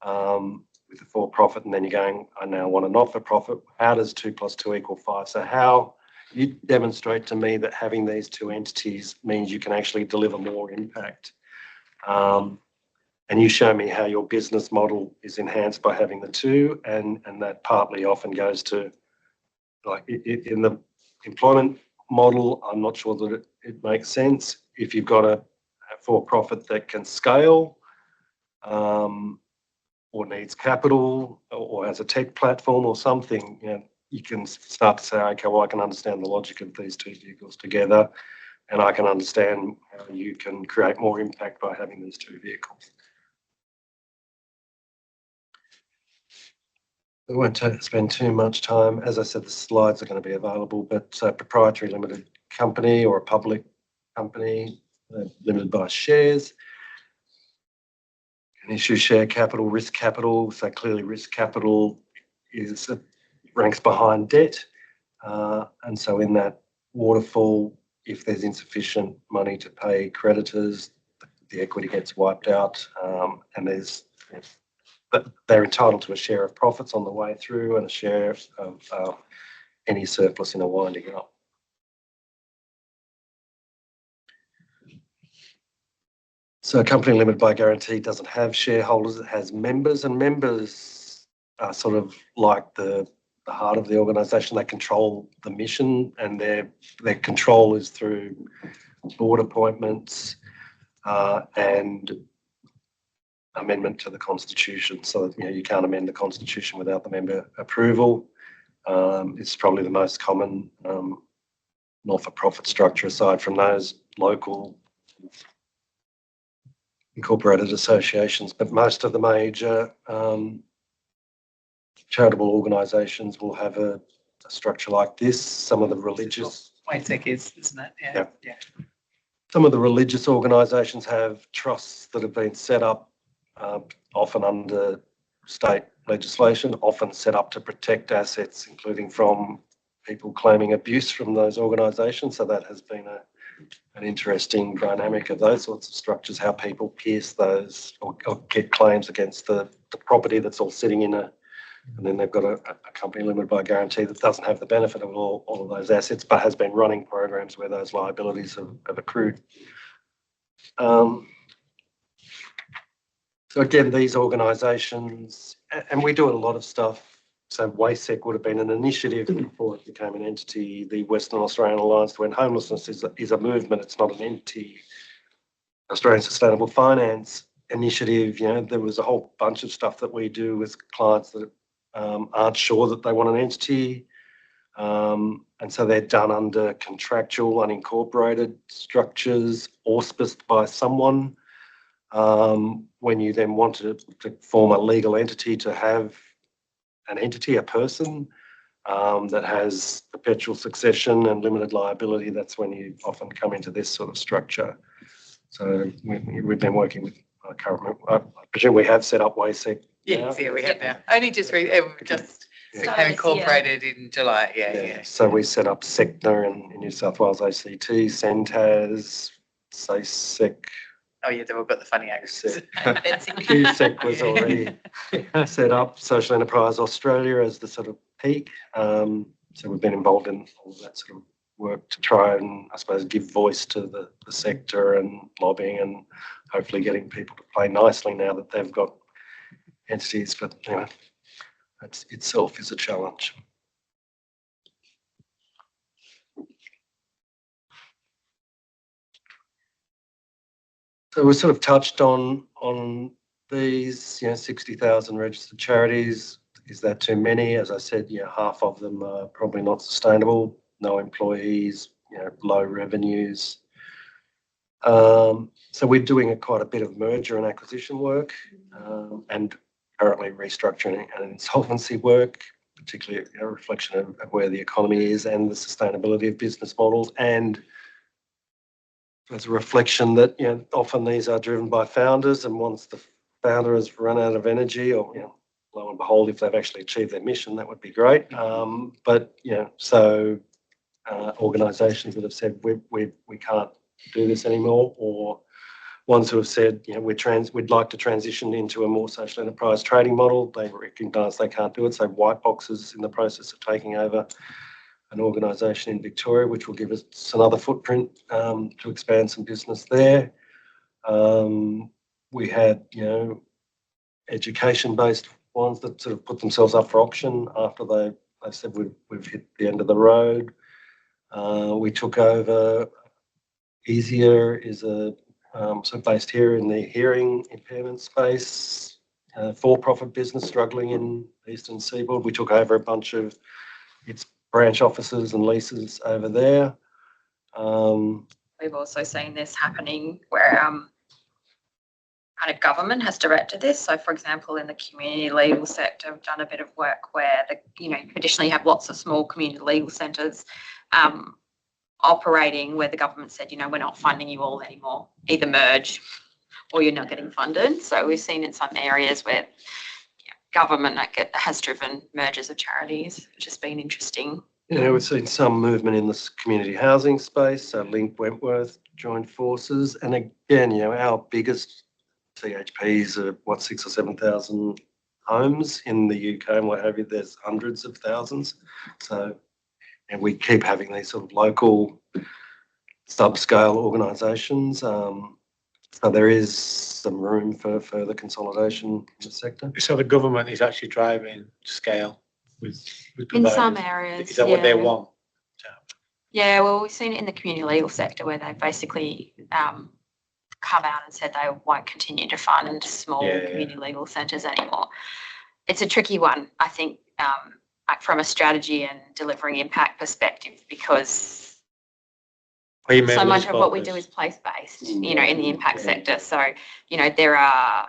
with a for-profit, and then you're going, I now want a not-for-profit, how does 2 + 2 = 5? So how you demonstrate to me that having these two entities means you can actually deliver more impact. and you show me how your business model is enhanced by having the two, and that partly often goes to, like in the employment model, I'm not sure that it makes sense. If you've got a for-profit that can scale, or needs capital, or has a tech platform or something, you can start to say, okay, well, I can understand the logic of these two vehicles together, and I can understand how you can create more impact by having these two vehicles. We won't spend too much time. As I said, the slides are going to be available, but proprietary limited company or a public company limited by shares can issue share capital, risk capital. So clearly risk capital ranks behind debt. And so in that waterfall, if there's insufficient money to pay creditors, the equity gets wiped out, but they're entitled to a share of profits on the way through and a share of any surplus in a winding up. So a company limited by guarantee doesn't have shareholders, it has members, and members are sort of like the heart of the organisation. They control the mission, and their control is through board appointments and amendment to the constitution. So you can't amend the constitution without the member approval. It's probably the most common not-for-profit structure, aside from those local incorporated associations. But most of the major charitable organisations will have a structure like this. Some of the religious...
WASEC is, isn't it? Yeah.
Some of the religious organisations have trusts that have been set up, often under state legislation, often set up to protect assets, including from people claiming abuse from those organisations. So that has been an interesting dynamic of those sorts of structures, how people pierce those or get claims against the property that's all sitting in and then they've got a company limited by guarantee that doesn't have the benefit of all of those assets, but has been running programs where those liabilities have accrued. So again, these organisations, and we do a lot of stuff. So WASEC would have been an initiative before it became an entity. The Western Australian Alliance to End Homelessness is a movement, it's not an entity. Australian Sustainable Finance Initiative, there was a whole bunch of stuff that we do with clients that aren't sure that they want an entity. And so they're done under contractual, unincorporated structures, auspiced by someone. When you then want to form a legal entity, to have an entity, a person that has perpetual succession and limited liability, that's when you often come into this sort of structure. So we've been working with, I can't remember, I presume we have set up WASEC.
Yeah, we have now. Only just became incorporated in July. Yeah.
So we set up SECNA in New South Wales, ACT, CENTAS, SASEC.
Oh yeah, they've all got the funny accents.
QSEC was already set up, Social Enterprise Australia as the sort of peak. So we've been involved in all that sort of work to try and, I suppose, give voice to the sector and lobbying and hopefully getting people to play nicely now that they've got entities. But anyway, that itself is a challenge. So we sort of touched on these, 60,000 registered charities. Is that too many? As I said, half of them are probably not sustainable. No employees, low revenues. So we're doing quite a bit of merger and acquisition work, and currently restructuring and insolvency work, particularly a reflection of where the economy is and the sustainability of business models. And there's a reflection that often these are driven by founders, and once the founder has run out of energy, or lo and behold, if they've actually achieved their mission, that would be great. So organisations that have said we can't do this anymore, or ones who have said we'd like to transition into a more social enterprise trading model, they recognise they can't do it. So White Box is in the process of taking over an organisation in Victoria, which will give us another footprint to expand some business there. we had, education-based ones that sort of put themselves up for auction after they said we've hit the end of the road. We took over. Easier is a so based here in the hearing impairment space, for-profit business struggling in Eastern Seaboard. We took over a bunch of its branch offices and leases over there.
We've also seen this happening where kind of government has directed this. So, for example, in the community legal sector, we've done a bit of work where traditionally you have lots of small community legal centres operating where the government said, we're not funding you all anymore, either merge or you're not getting funded. So we've seen in some areas where government has driven mergers of charities, which has been interesting.
Yeah, we've seen some movement in this community housing space. So Link Wentworth joined forces. And again, our biggest CHPs are 6,000 or 7,000 homes in the UK and what have you. There's hundreds of thousands. So, and we keep having these sort of local subscale organisations. So there is some room for further consolidation in the sector.
So the government is actually driving scale with
In some
providers.
areas.
Is that what they want?
Yeah, well, we've seen it in the community legal sector where they basically come out and said they won't continue to fund small community legal centres anymore. It's a tricky one, I think, from a strategy and delivering impact perspective, because so much of what we do is place-based, in the impact sector. So, there are,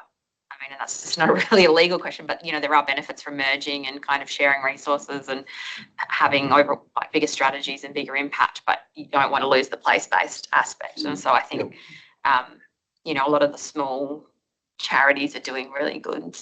and that's just not really a legal question, but, there are benefits from merging and kind of sharing resources and having bigger strategies and bigger impact, but you don't want to lose the place-based aspect. And so I think, a lot of the small charities are doing really good.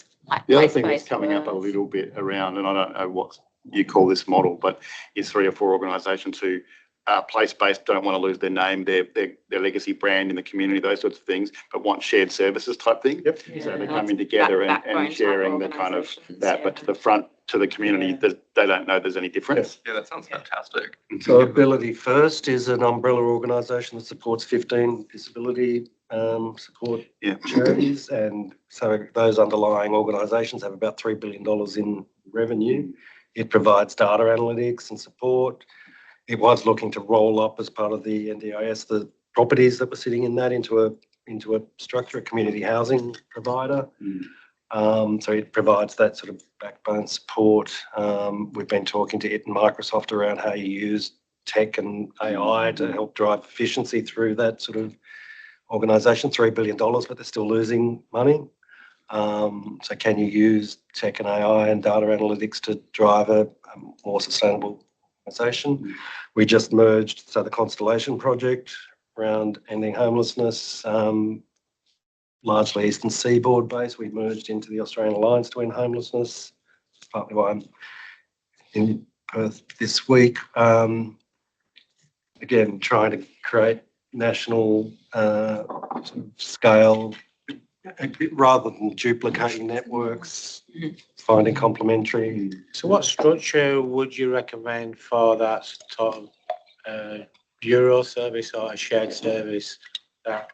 The other thing that's coming up a little bit around, and I don't know what you call this model, but is 3 or 4 organisations who are place-based, don't want to lose their name, their legacy brand in the community, those sorts of things, but want shared services type thing.
Yep.
So they're coming together and sharing the kind of that, but to the front, to the community, they don't know there's any difference.
Yeah, that sounds fantastic.
So Ability First is an umbrella organisation that supports 15 disability support charities, and so those underlying organisations have about $3 billion in revenue. It provides data analytics and support. It was looking to roll up as part of the NDIS the properties that were sitting in that into a structure, a community housing provider. So it provides that sort of backbone support. We've been talking to it and Microsoft around how you use tech and AI to help drive efficiency through that sort of organisation. $3 billion, but they're still losing money. So can you use tech and AI and data analytics to drive a more sustainable organisation? We just merged, so the Constellation project around ending homelessness, largely Eastern Seaboard based. We merged into the Australian Alliance to End Homelessness. That's partly why I'm in Perth this week. Again, trying to create national sort of scale rather than duplicating networks, finding complementary.
So what structure would you recommend for that sort of bureau service or a shared service that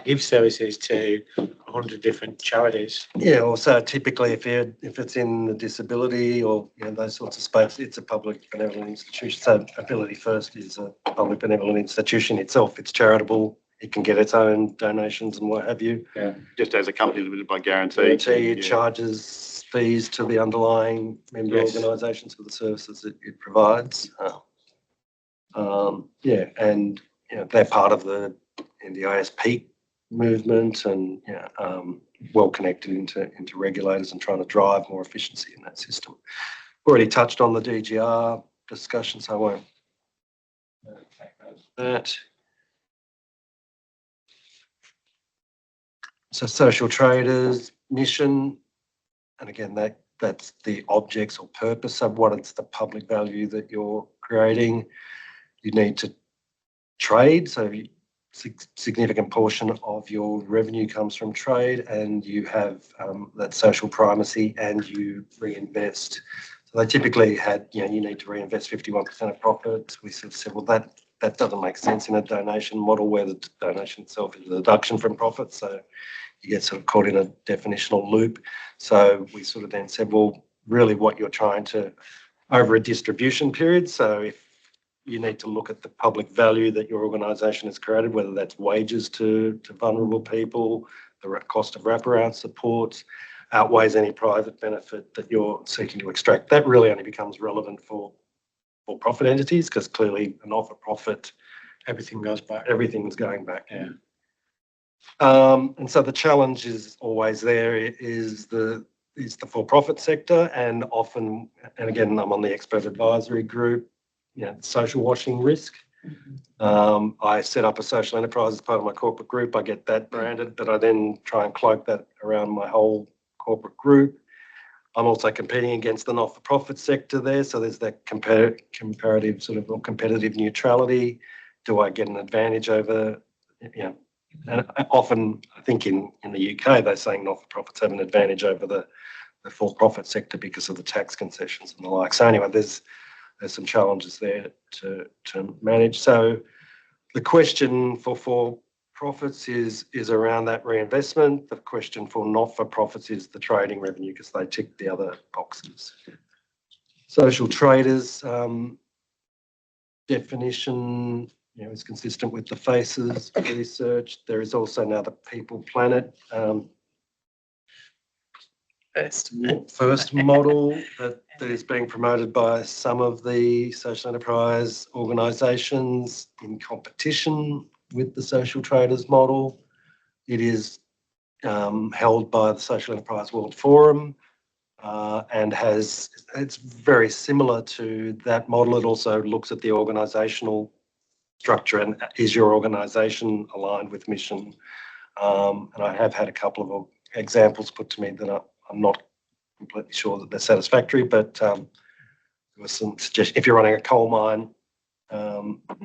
gives services to 100 different charities?
Yeah, also typically if it's in the disability or those sorts of space, it's a public benevolent institution. So Ability First is a public benevolent institution itself. It's charitable. It can get its own donations and what have you.
Yeah, just as a company limited by guarantee.
It charges fees to the underlying member organisations for the services that it provides. And they're part of the NDIS peak movement and well connected into regulators and trying to drive more efficiency in that system. Already touched on the DGR discussion, so I won't take that. So social traders mission, and again that's the objects or purpose of what it's the public value that you're creating. You need to trade, so significant portion of your revenue comes from trade, and you have that social primacy, and you reinvest. So they typically had, you need to reinvest 51% of profits. We sort of said, well, that doesn't make sense in a donation model where the donation itself is a deduction from profits. So you get sort of caught in a definitional loop. So we sort of then said, well, really what you're trying to, over a distribution period, so if you need to look at the public value that your organisation has created, whether that's wages to vulnerable people, the cost of wraparound supports, outweighs any private benefit that you're seeking to extract. That really only becomes relevant for profit entities, because clearly a not-for-profit,
Everything goes back.
everything's going back.
Yeah.
And so the challenge is always there is the for-profit sector, and often, and again, I'm on the expert advisory group, social washing risk. I set up a social enterprise as part of my corporate group. I get that branded, but I then try and cloak that around my whole corporate group. I'm also competing against the not-for-profit sector there, so there's that comparative sort of, or competitive neutrality. Do I get an advantage over, and often I think in the UK they're saying not-for-profits have an advantage over the for-profit sector because of the tax concessions and the like. So anyway, there's some challenges there to manage. So the question for for-profits is around that reinvestment. The question for not-for-profits is the trading revenue, because they tick the other boxes. Social traders definition is consistent with the FACES research. There is also now the People Planet first model that is being promoted by some of the social enterprise organisations in competition with the social traders model. It is held by the Social Enterprise World Forum and it's very similar to that model. It also looks at the organisational structure and is your organisation aligned with mission. And I have had a couple of examples put to me that I'm not completely sure that they're satisfactory, but there was some suggestion. If you're running a coal mine,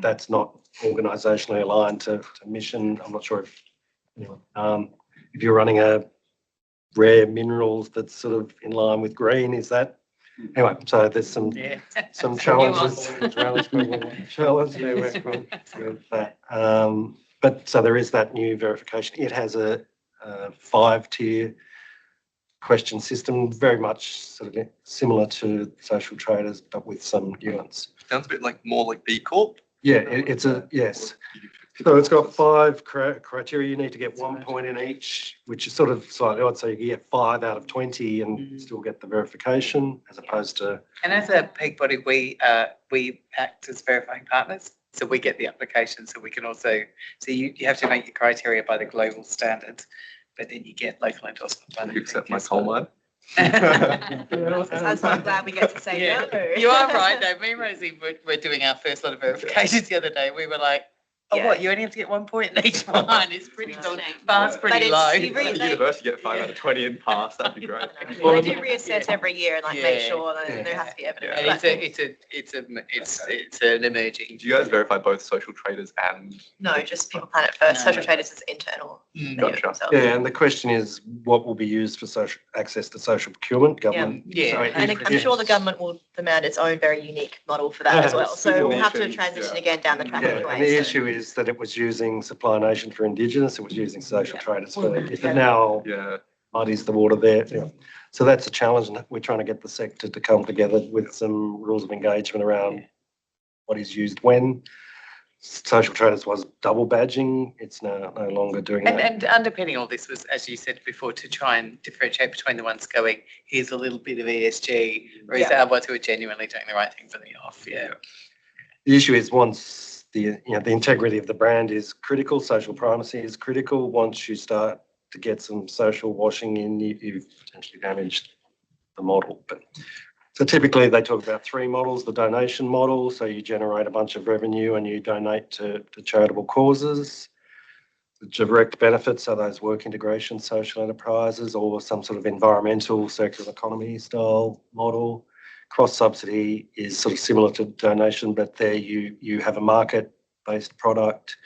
that's not organisationally aligned to mission. I'm not sure if you're running a rare minerals that's sort of in line with green, is that? Anyway, so there's some challenges. Challenges with that. But so there is that new verification. It has a 5-tier question system, very much sort of similar to social traders, but with some nuance.
Sounds a bit more like B Corp.
Yeah, it's yes. So it's got 5 criteria. You need to get 1 point in each, which is sort of slightly odd. So you can get 5 out of 20 and still get the verification, as opposed to.
And as a peak body, we act as verifying partners. So we get the application. So we can also, so you have to make your criteria by the global standards, but then you get local endorsement.
You accept my coal mine?
I'm so glad we get to say no.
You are right. No, me and Rosie were doing our first lot of verifications the other day. We were like, oh, what? You only have to get 1 point in each one. It's pretty bar's pretty low.
University get 5 out of 20 and pass. That'd be great.
They do reassess every year and make sure that there has to be evidence.
And it's an emerging.
Do you guys verify both social traders and?
No, just People Planet first. Social traders is internal.
Gotcha.
Yeah, and the question is, what will be used for social access to social procurement? Government.
Yeah.
So
And I'm sure the government will demand its own very unique model for that as well. So we'll have to transition again down the track anyway.
And the issue is that it was using Supply Nation for Indigenous, it was using social traders for it. If it now muddies the water there. Yeah. So that's a challenge, and we're trying to get the sector to come together with some rules of engagement around what is used when. Social traders was double badging. It's now no longer doing that.
And underpinning all this was, as you said before, to try and differentiate between the ones going, here's a little bit of ESG, or is the ones who are genuinely doing the right thing for the off. Yeah.
The issue is once the integrity of the brand is critical, social primacy is critical. Once you start to get some social washing in, you've potentially damaged the model. But so typically they talk about 3 models: the donation model, so you generate a bunch of revenue and you donate to charitable causes. The direct benefits are those work integration social enterprises, or some sort of environmental circular economy style model. Cross subsidy is sort of similar to donation, but there you have a market-based product.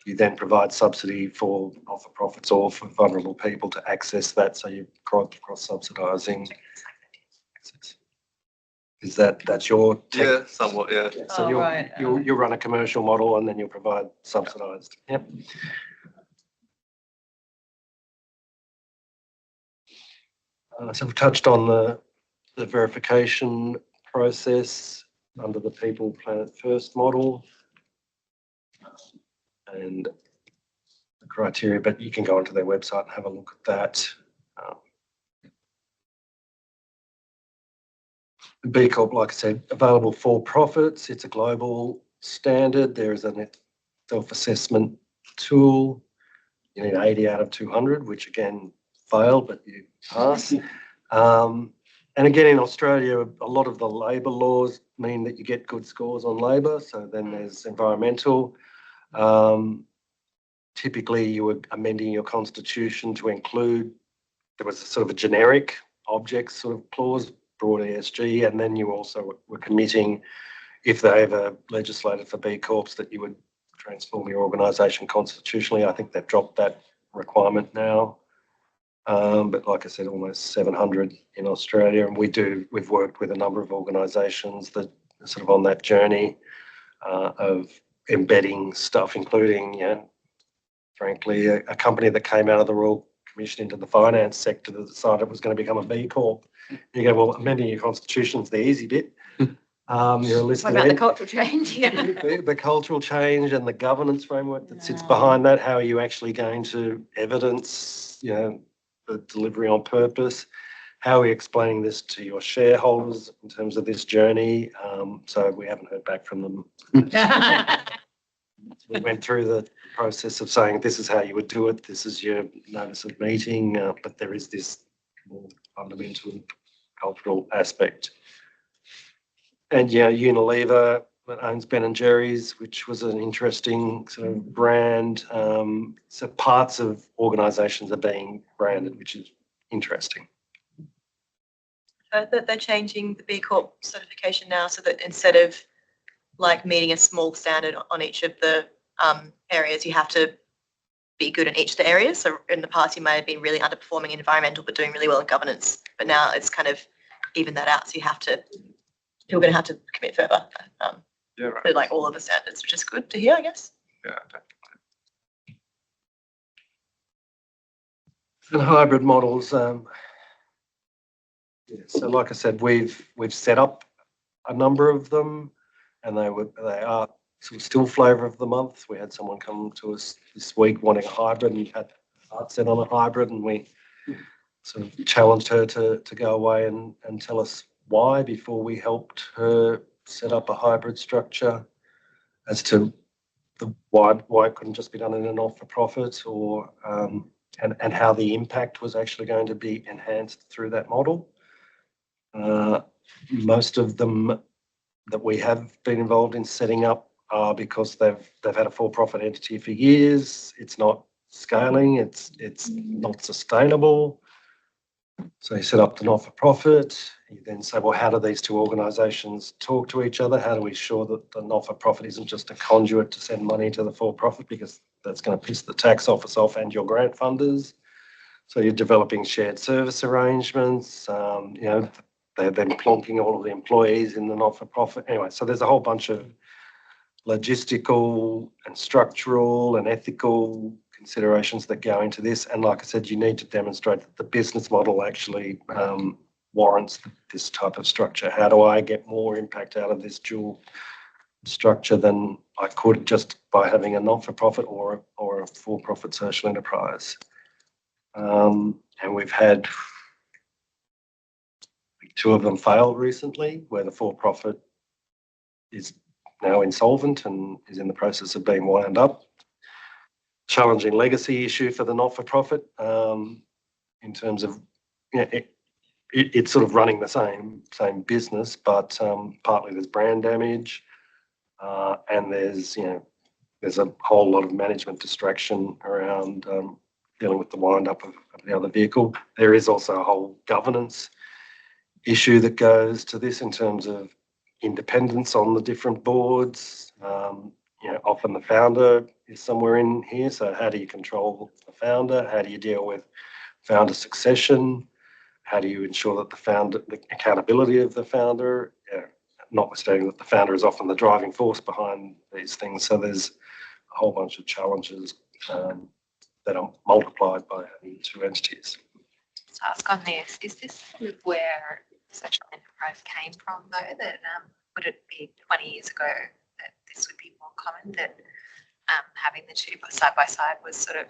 You then provide subsidy for not-for-profits or for vulnerable people to access that, so you're cross-subsidising. Is that's your tech?
Yeah, somewhat, yeah.
So you'll run a commercial model and then you'll provide subsidised. Yep. So we've touched on the verification process under the People Planet First model and the criteria, but you can go onto their website and have a look at that. B Corp, like I said, available for profits. It's a global standard. There is a self-assessment tool. You need 80 out of 200, which again failed, but you pass. And again, in Australia, a lot of the labour laws mean that you get good scores on labour. So then there's environmental. Typically, you were amending your constitution to include, there was a sort of a generic objects sort of clause, broad ESG, and then you also were committing, if they ever legislated for B Corps, that you would transform your organisation constitutionally. I think they've dropped that requirement now. But like I said, almost 700 in Australia, and we've worked with a number of organisations that are sort of on that journey of embedding stuff, including, frankly, a company that came out of the Royal Commission into the finance sector that decided it was going to become a B Corp. You go, well, amending your constitution's the easy bit. You're a listed
What about the cultural change? Yeah.
the cultural change and the governance framework that sits behind that. How are you actually going to evidence, the delivery on purpose? How are we explaining this to your shareholders in terms of this journey? So we haven't heard back from them. We went through the process of saying this is how you would do it. This is your notice of meeting, but there is this more fundamental cultural aspect. And Unilever that owns Ben & Jerry's, which was an interesting sort of brand. So parts of organisations are being branded, which is interesting.
That they're changing the B Corp certification now, so that instead of like meeting a small standard on each of the areas, you have to be good in each of the areas. So in the past, you may have been really underperforming in environmental, but doing really well in governance. But now it's kind of even that out. So you're going to have to commit further to like all of the standards, which is good to hear, I guess.
Yeah, definitely.
And hybrid models. So like I said, we've set up a number of them, and they are sort of still flavour of the month. We had someone come to us this week wanting a hybrid, and had heart set on a hybrid, and we sort of challenged her to go away and tell us why before we helped her set up a hybrid structure, as to why it couldn't just be done in a not-for-profit, or and how the impact was actually going to be enhanced through that model. Most of them that we have been involved in setting up are because they've had a for-profit entity for years. It's not scaling. It's not sustainable. So you set up the not-for-profit. You then say, well, how do these two organisations talk to each other? How do we ensure that the not-for-profit isn't just a conduit to send money to the for-profit, because that's going to piss the tax office off and your grant funders? So you're developing shared service arrangements. They're then plonking all of the employees in the not-for-profit. Anyway, so there's a whole bunch of logistical and structural and ethical considerations that go into this. And like I said, you need to demonstrate that the business model actually warrants this type of structure. How do I get more impact out of this dual structure than I could just by having a not-for-profit or a for-profit social enterprise? And we've had 2 of them fail recently, where the for-profit is now insolvent and is in the process of being wound up. Challenging legacy issue for the not-for-profit in terms of it's sort of running the same business, but partly there's brand damage, and there's a whole lot of management distraction around dealing with the wind up of the other vehicle. There is also a whole governance issue that goes to this in terms of independence on the different boards. Often the founder is somewhere in here. So how do you control the founder? How do you deal with founder succession? How do you ensure that the accountability of the founder, notwithstanding that the founder is often the driving force behind these things. So there's a whole bunch of challenges that are multiplied by having 2 entities.
ask on this. Is this where social enterprise came from, though? That would it be 20 years ago that this would be more common, that having the two side by side was sort of,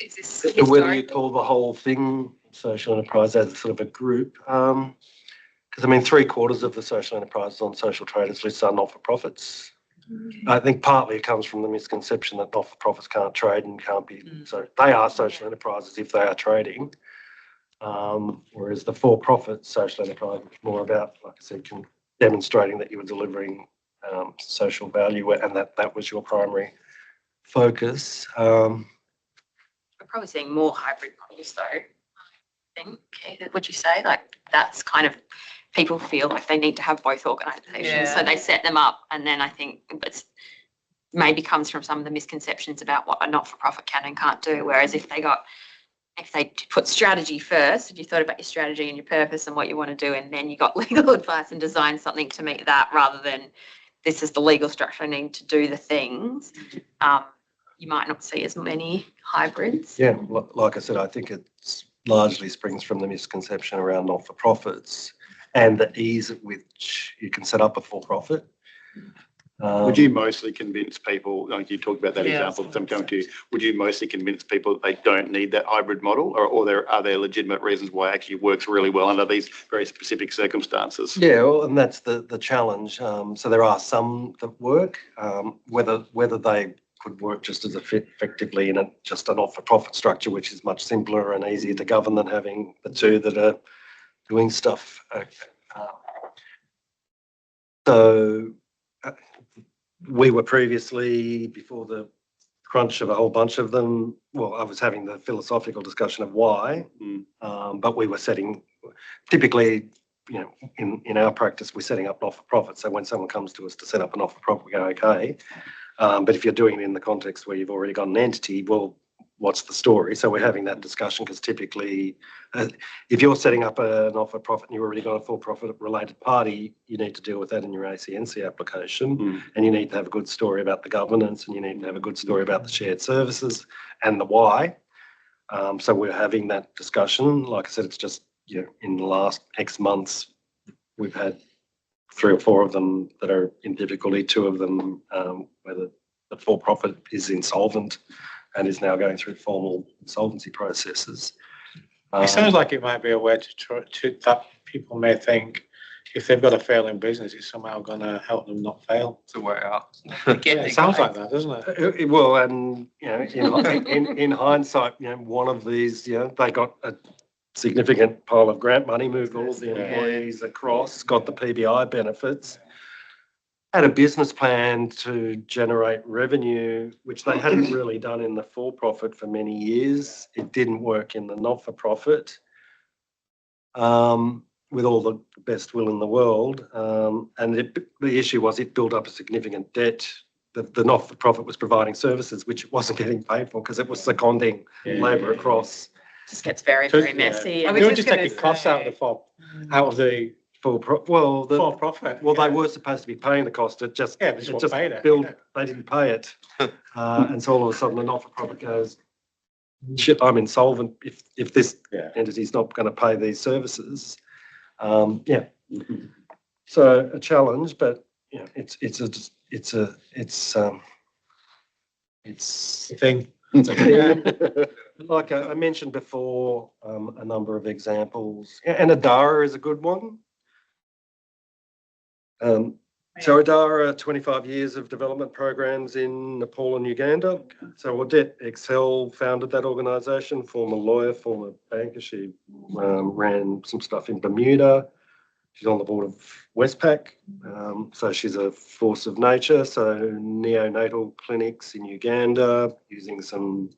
is this
Whether you
historical?
call the whole thing social enterprise as sort of a group, because I mean, 3/4 of the social enterprises on social traders list are not-for-profits. I think partly it comes from the misconception that not-for-profits can't trade and can't be, so they are social enterprises if they are trading. Whereas the for-profit social enterprise is more about, like I said, demonstrating that you were delivering social value and that was your primary focus.
We're probably seeing more hybrid models though, I think. Keith, would you say? Like that's kind of, people feel like they need to have both organisations. So
Yeah.
they set them up, and then I think it's maybe comes from some of the misconceptions about what a not-for-profit can and can't do. Whereas if they put strategy first, and you thought about your strategy and your purpose and what you want to do, and then you got legal advice and designed something to meet that, rather than this is the legal structure I need to do the things, you might not see as many hybrids.
Yeah, like I said, I think it's largely springs from the misconception around not-for-profits and the ease at which you can set up a for-profit.
Would you mostly convince people, like you talked about that
Yeah,
example, I'm going to, would you mostly convince people that they don't need that hybrid model, or are there legitimate reasons why it actually works really well under these very specific circumstances?
Yeah, well, and that's the challenge. So there are some that work, whether they could work just as effectively in just a not-for-profit structure, which is much simpler and easier to govern than having the two that are doing stuff. So we were previously, before the crunch of a whole bunch of them, well, I was having the philosophical discussion of why, but we were typically, you know, in our practice, we're setting up not-for-profit. So when someone comes to us to set up a not-for-profit, we go, okay. But if you're doing it in the context where you've already got an entity, well, what's the story? So we're having that discussion because typically, if you're setting up a not-for-profit and you've already got a for-profit related party, you need to deal with that in your ACNC application, and you need to have a good story about the governance, and you need to have a good story about the shared services and the why. So we're having that discussion. Like I said, it's just, you know, in the last X months, we've had 3 or 4 of them that are in difficulty, 2 of them where the for-profit is insolvent and is now going through formal insolvency processes.
It sounds like it might be a way to that people may think if they've got a failing business, it's somehow going to help them not fail.
It's a way out.
Yeah, it sounds like that, doesn't it?
Well, and you know, in hindsight, you know, one of these, you know, they got a significant pile of grant money, moved all of the employees across, got the PBI benefits, had a business plan to generate revenue, which they hadn't really done in the for-profit for many years. It didn't work in the not-for-profit, with all the best will in the world. And the issue was it built up a significant debt. The not-for-profit was providing services which it wasn't getting paid for because it was seconding labour across.
Just gets very, very messy.
I
and
was
They were
just
just taking
gonna
costs out
say-
of the
For-profit.
for-profit.
They were supposed to be paying the cost. It just
Yeah, but it's
it
what
just
paid it,
billed.
yeah.
They didn't pay it, and so all of a sudden the not-for-profit goes, "Shit, I'm insolvent if this entity's not going to pay these services." So a challenge, but you know, it's
The thing.
like I mentioned before, a number of examples, and Adara is a good one. So Adara, 25 years of development programs in Nepal and Uganda. So Odette Excel founded that organisation, former lawyer, former banker. She ran some stuff in Bermuda. She's on the board of Westpac. So she's a force of nature. So neonatal clinics in Uganda using some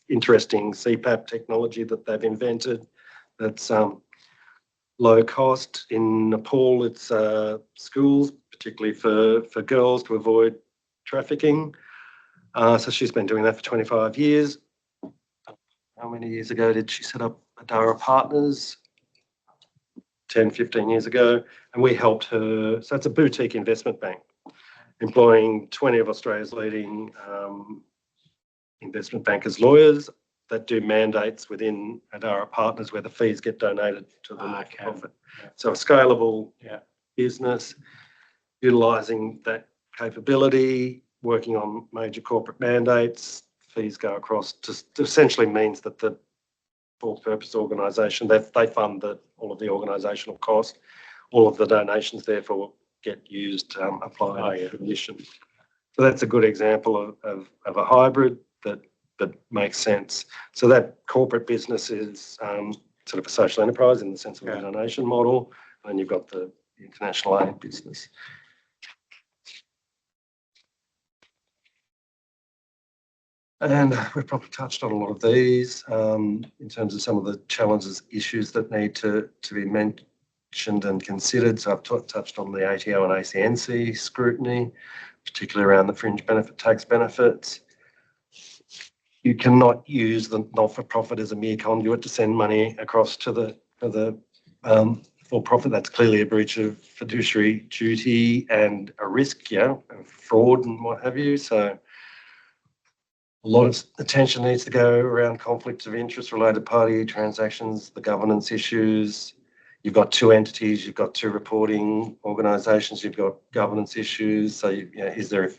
interesting CPAP technology that they've invented that's low cost. In Nepal, it's schools, particularly for girls to avoid trafficking. So she's been doing that for 25 years. How many years ago did she set up Adara Partners? 10, 15 years ago. And we helped her. So it's a boutique investment bank employing 20 of Australia's leading investment bankers, lawyers. that do mandates within Adara Partners where the fees get donated to the not-for-profit.
Yeah.
So a scalable
Yeah.
business, utilising that capability, working on major corporate mandates, fees go across, just essentially means that the for-purpose organisation, they fund all of the organisational cost, all of the donations therefore get used, applied condition. So that's a good example of a hybrid that makes sense. So that corporate business is sort of a social enterprise in the sense of a donation model, and then you've got the international aid business. And we've probably touched on a lot of these in terms of some of the challenges, issues that need to be mentioned and considered. So I've touched on the ATO and ACNC scrutiny, particularly around the fringe benefit tax benefits. You cannot use the not-for-profit as a mere conduit to send money across to the for-profit. That's clearly a breach of fiduciary duty and a risk, of fraud and what have you. So a lot of attention needs to go around conflicts of interest, related party transactions, the governance issues. You've got two entities, you've got two reporting organisations, you've got governance issues. So, is there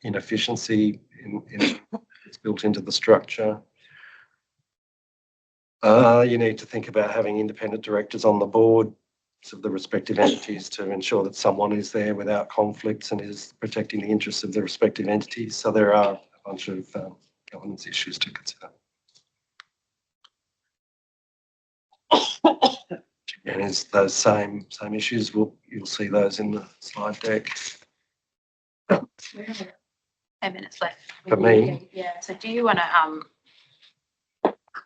inefficiency it's built into the structure? You need to think about having independent directors on the board of the respective entities to ensure that someone is there without conflicts and is protecting the interests of the respective entities. So there are a bunch of governance issues to consider. And it's those same issues. You'll see those in the slide deck.
10 minutes left.
For me.
Yeah. So do you want to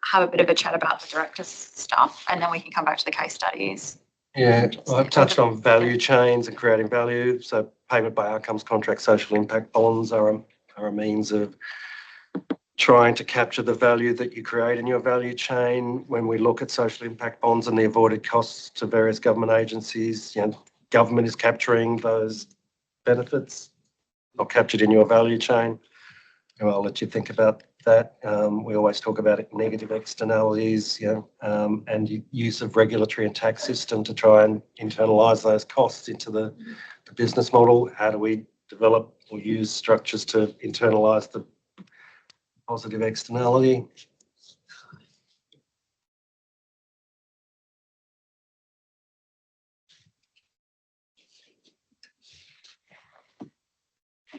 have a bit of a chat about the director's stuff, and then we can come back to the case studies?
Yeah, I've touched on value chains and creating value. So payment by outcomes contract, social impact bonds are a means of trying to capture the value that you create in your value chain. When we look at social impact bonds and the avoided costs to various government agencies, government is capturing those benefits, not captured in your value chain. And I'll let you think about that. We always talk about negative externalities, and use of regulatory and tax system to try and internalise those costs into the business model. How do we develop or use structures to internalise the positive externality?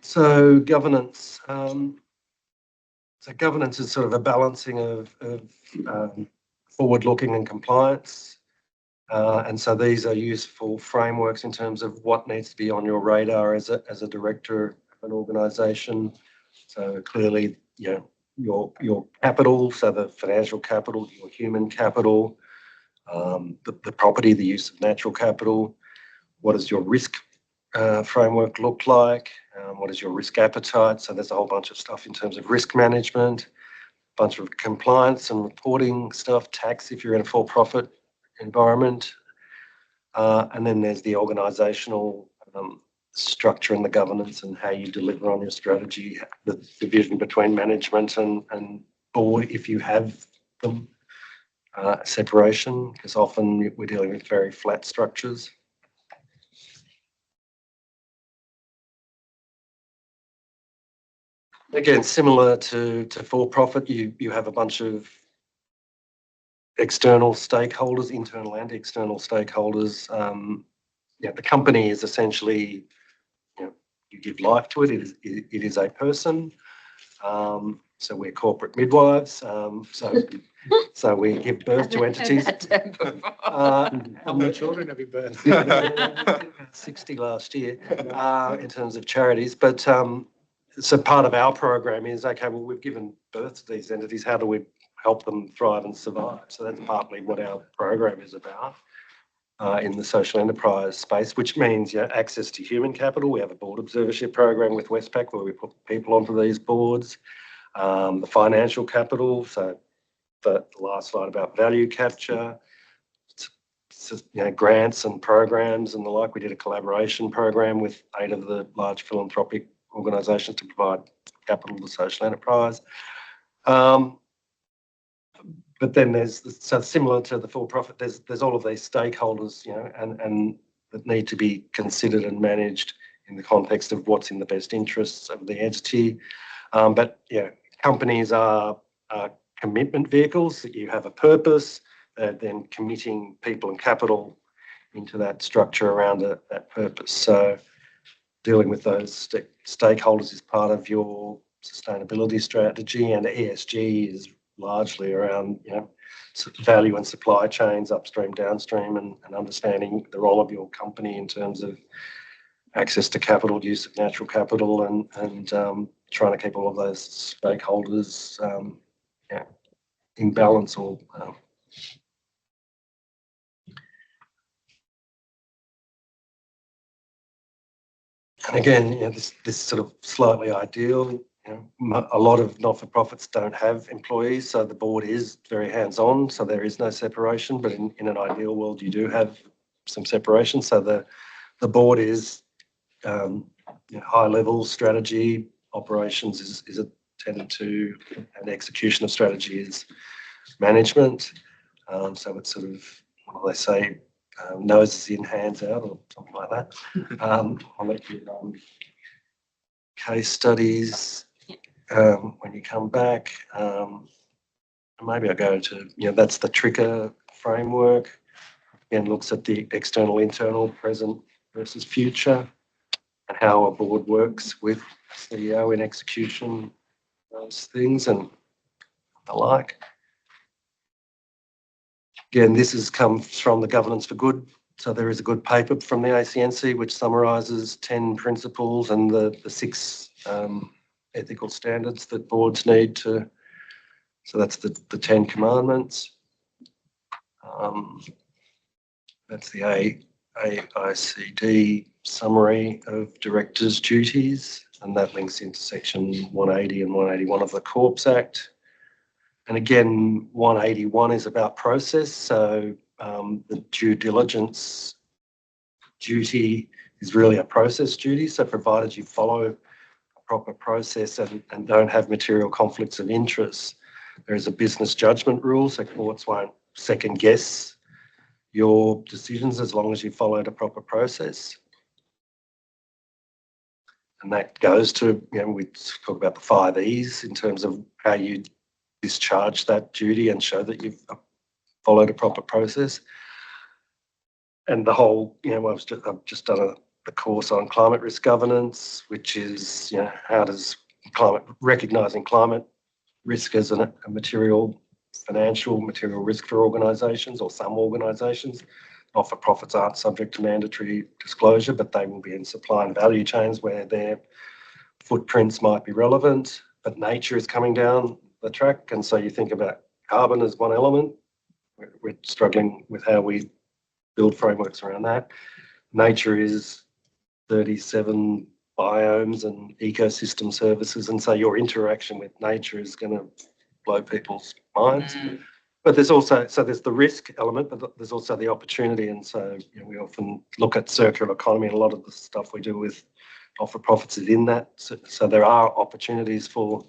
So governance. Governance is sort of a balancing of forward-looking and compliance. And so these are useful frameworks in terms of what needs to be on your radar as a director of an organisation. So clearly, your capital, so the financial capital, your human capital, the property, the use of natural capital. What does your risk framework look like? What is your risk appetite? So there's a whole bunch of stuff in terms of risk management, a bunch of compliance and reporting stuff, tax if you're in a for-profit environment. And then there's the organisational structure and the governance and how you deliver on your strategy, the division between management and board if you have them, separation, because often we're dealing with very flat structures. Again, similar to for-profit, you have a bunch of external stakeholders, internal and external stakeholders. The company is essentially, you give life to it. It is a person. So we're corporate midwives. So we give birth to entities.
How many children have you birthed?
60 last year in terms of charities. But so part of our program is, okay, well, we've given birth to these entities. How do we help them thrive and survive? So that's partly what our program is about in the social enterprise space, which means access to human capital. We have a board observership program with Westpac where we put people onto these boards. The financial capital, so the last slide about value capture, grants and programs and the like. We did a collaboration program with 8 of the large philanthropic organisations to provide capital to social enterprise. but then so similar to the for-profit, there's all of these stakeholders, and that need to be considered and managed in the context of what's in the best interests of the entity. But companies are commitment vehicles that you have a purpose, then committing people and capital into that structure around that purpose. So dealing with those stakeholders is part of your sustainability strategy, and ESG is largely around value and supply chains, upstream, downstream, and understanding the role of your company in terms of access to capital, use of natural capital, and trying to keep all of those stakeholders in balance. And again, this sort of slightly ideal. A lot of not-for-profits don't have employees, so the board is very hands-on, so there is no separation. But in an ideal world, you do have some separation. So the board is high-level strategy, operations is attended to, and execution of strategy is management. So it's sort of, what do they say, noses in, hands out, or something like that. I'll let you case studies when you come back. Maybe I go to, that's the trigger framework. Again, looks at the external, internal, present versus future, and how a board works with CEO in execution, those things and the like. Again, this comes from the Governance for Good. So there is a good paper from the ACNC which summarises 10 principles and the 6 ethical standards that boards need to. So that's the 10 commandments. That's the AICD summary of directors' duties, and that links into section 180 and 181 of the Corps Act. And again, 181 is about process. So the due diligence duty is really a process duty. So provided you follow a proper process and don't have material conflicts of interest, there is a business judgment rule. So courts won't second guess your decisions as long as you followed a proper process. And that goes to, we talk about the 5 E's in terms of how you discharge that duty and show that you've followed a proper process. And the whole, I've just done a course on climate risk governance, which is, how does recognising climate risk as a financial material risk for organisations, or some organisations. Not-for-profits aren't subject to mandatory disclosure, but they will be in supply and value chains where their footprints might be relevant, but nature is coming down the track. And so you think about carbon as one element. We're struggling with how we build frameworks around that. Nature is 37 biomes and ecosystem services, and so your interaction with nature is going to blow people's minds. But there's the risk element, but there's also the opportunity. And so we often look at circular economy, and a lot of the stuff we do with not-for-profits is in that. So there are opportunities for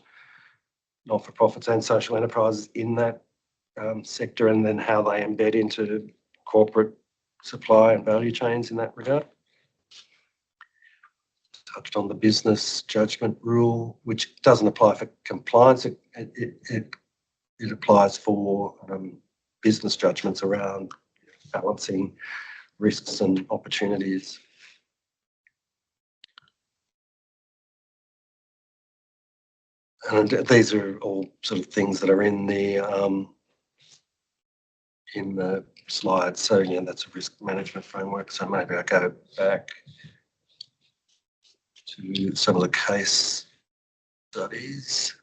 not-for-profits and social enterprises in that sector, and then how they embed into corporate supply and value chains in that regard. Touched on the business judgment rule, which doesn't apply for compliance. It applies for business judgments around balancing risks and opportunities. And these are all sort of things that are in the slides. So that's a risk management framework. So maybe I go back to some of the case studies.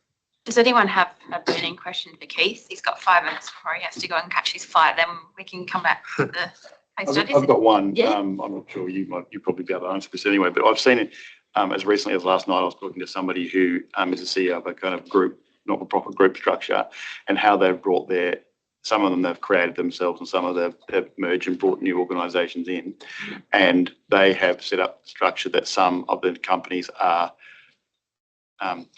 Does anyone have a burning question for Keith? He's got 5 minutes before he has to go and catch his flight. Then we can come back to the case studies.
I've got one.
Yeah.
I'm not sure you probably be able to answer this anyway, but I've seen it as recently as last night. I was talking to somebody who is a CEO of a kind of group, not-for-profit group structure, and how they've brought some of them they've created themselves, and some of them have merged and brought new organisations in, and they have set up structure that some of the companies are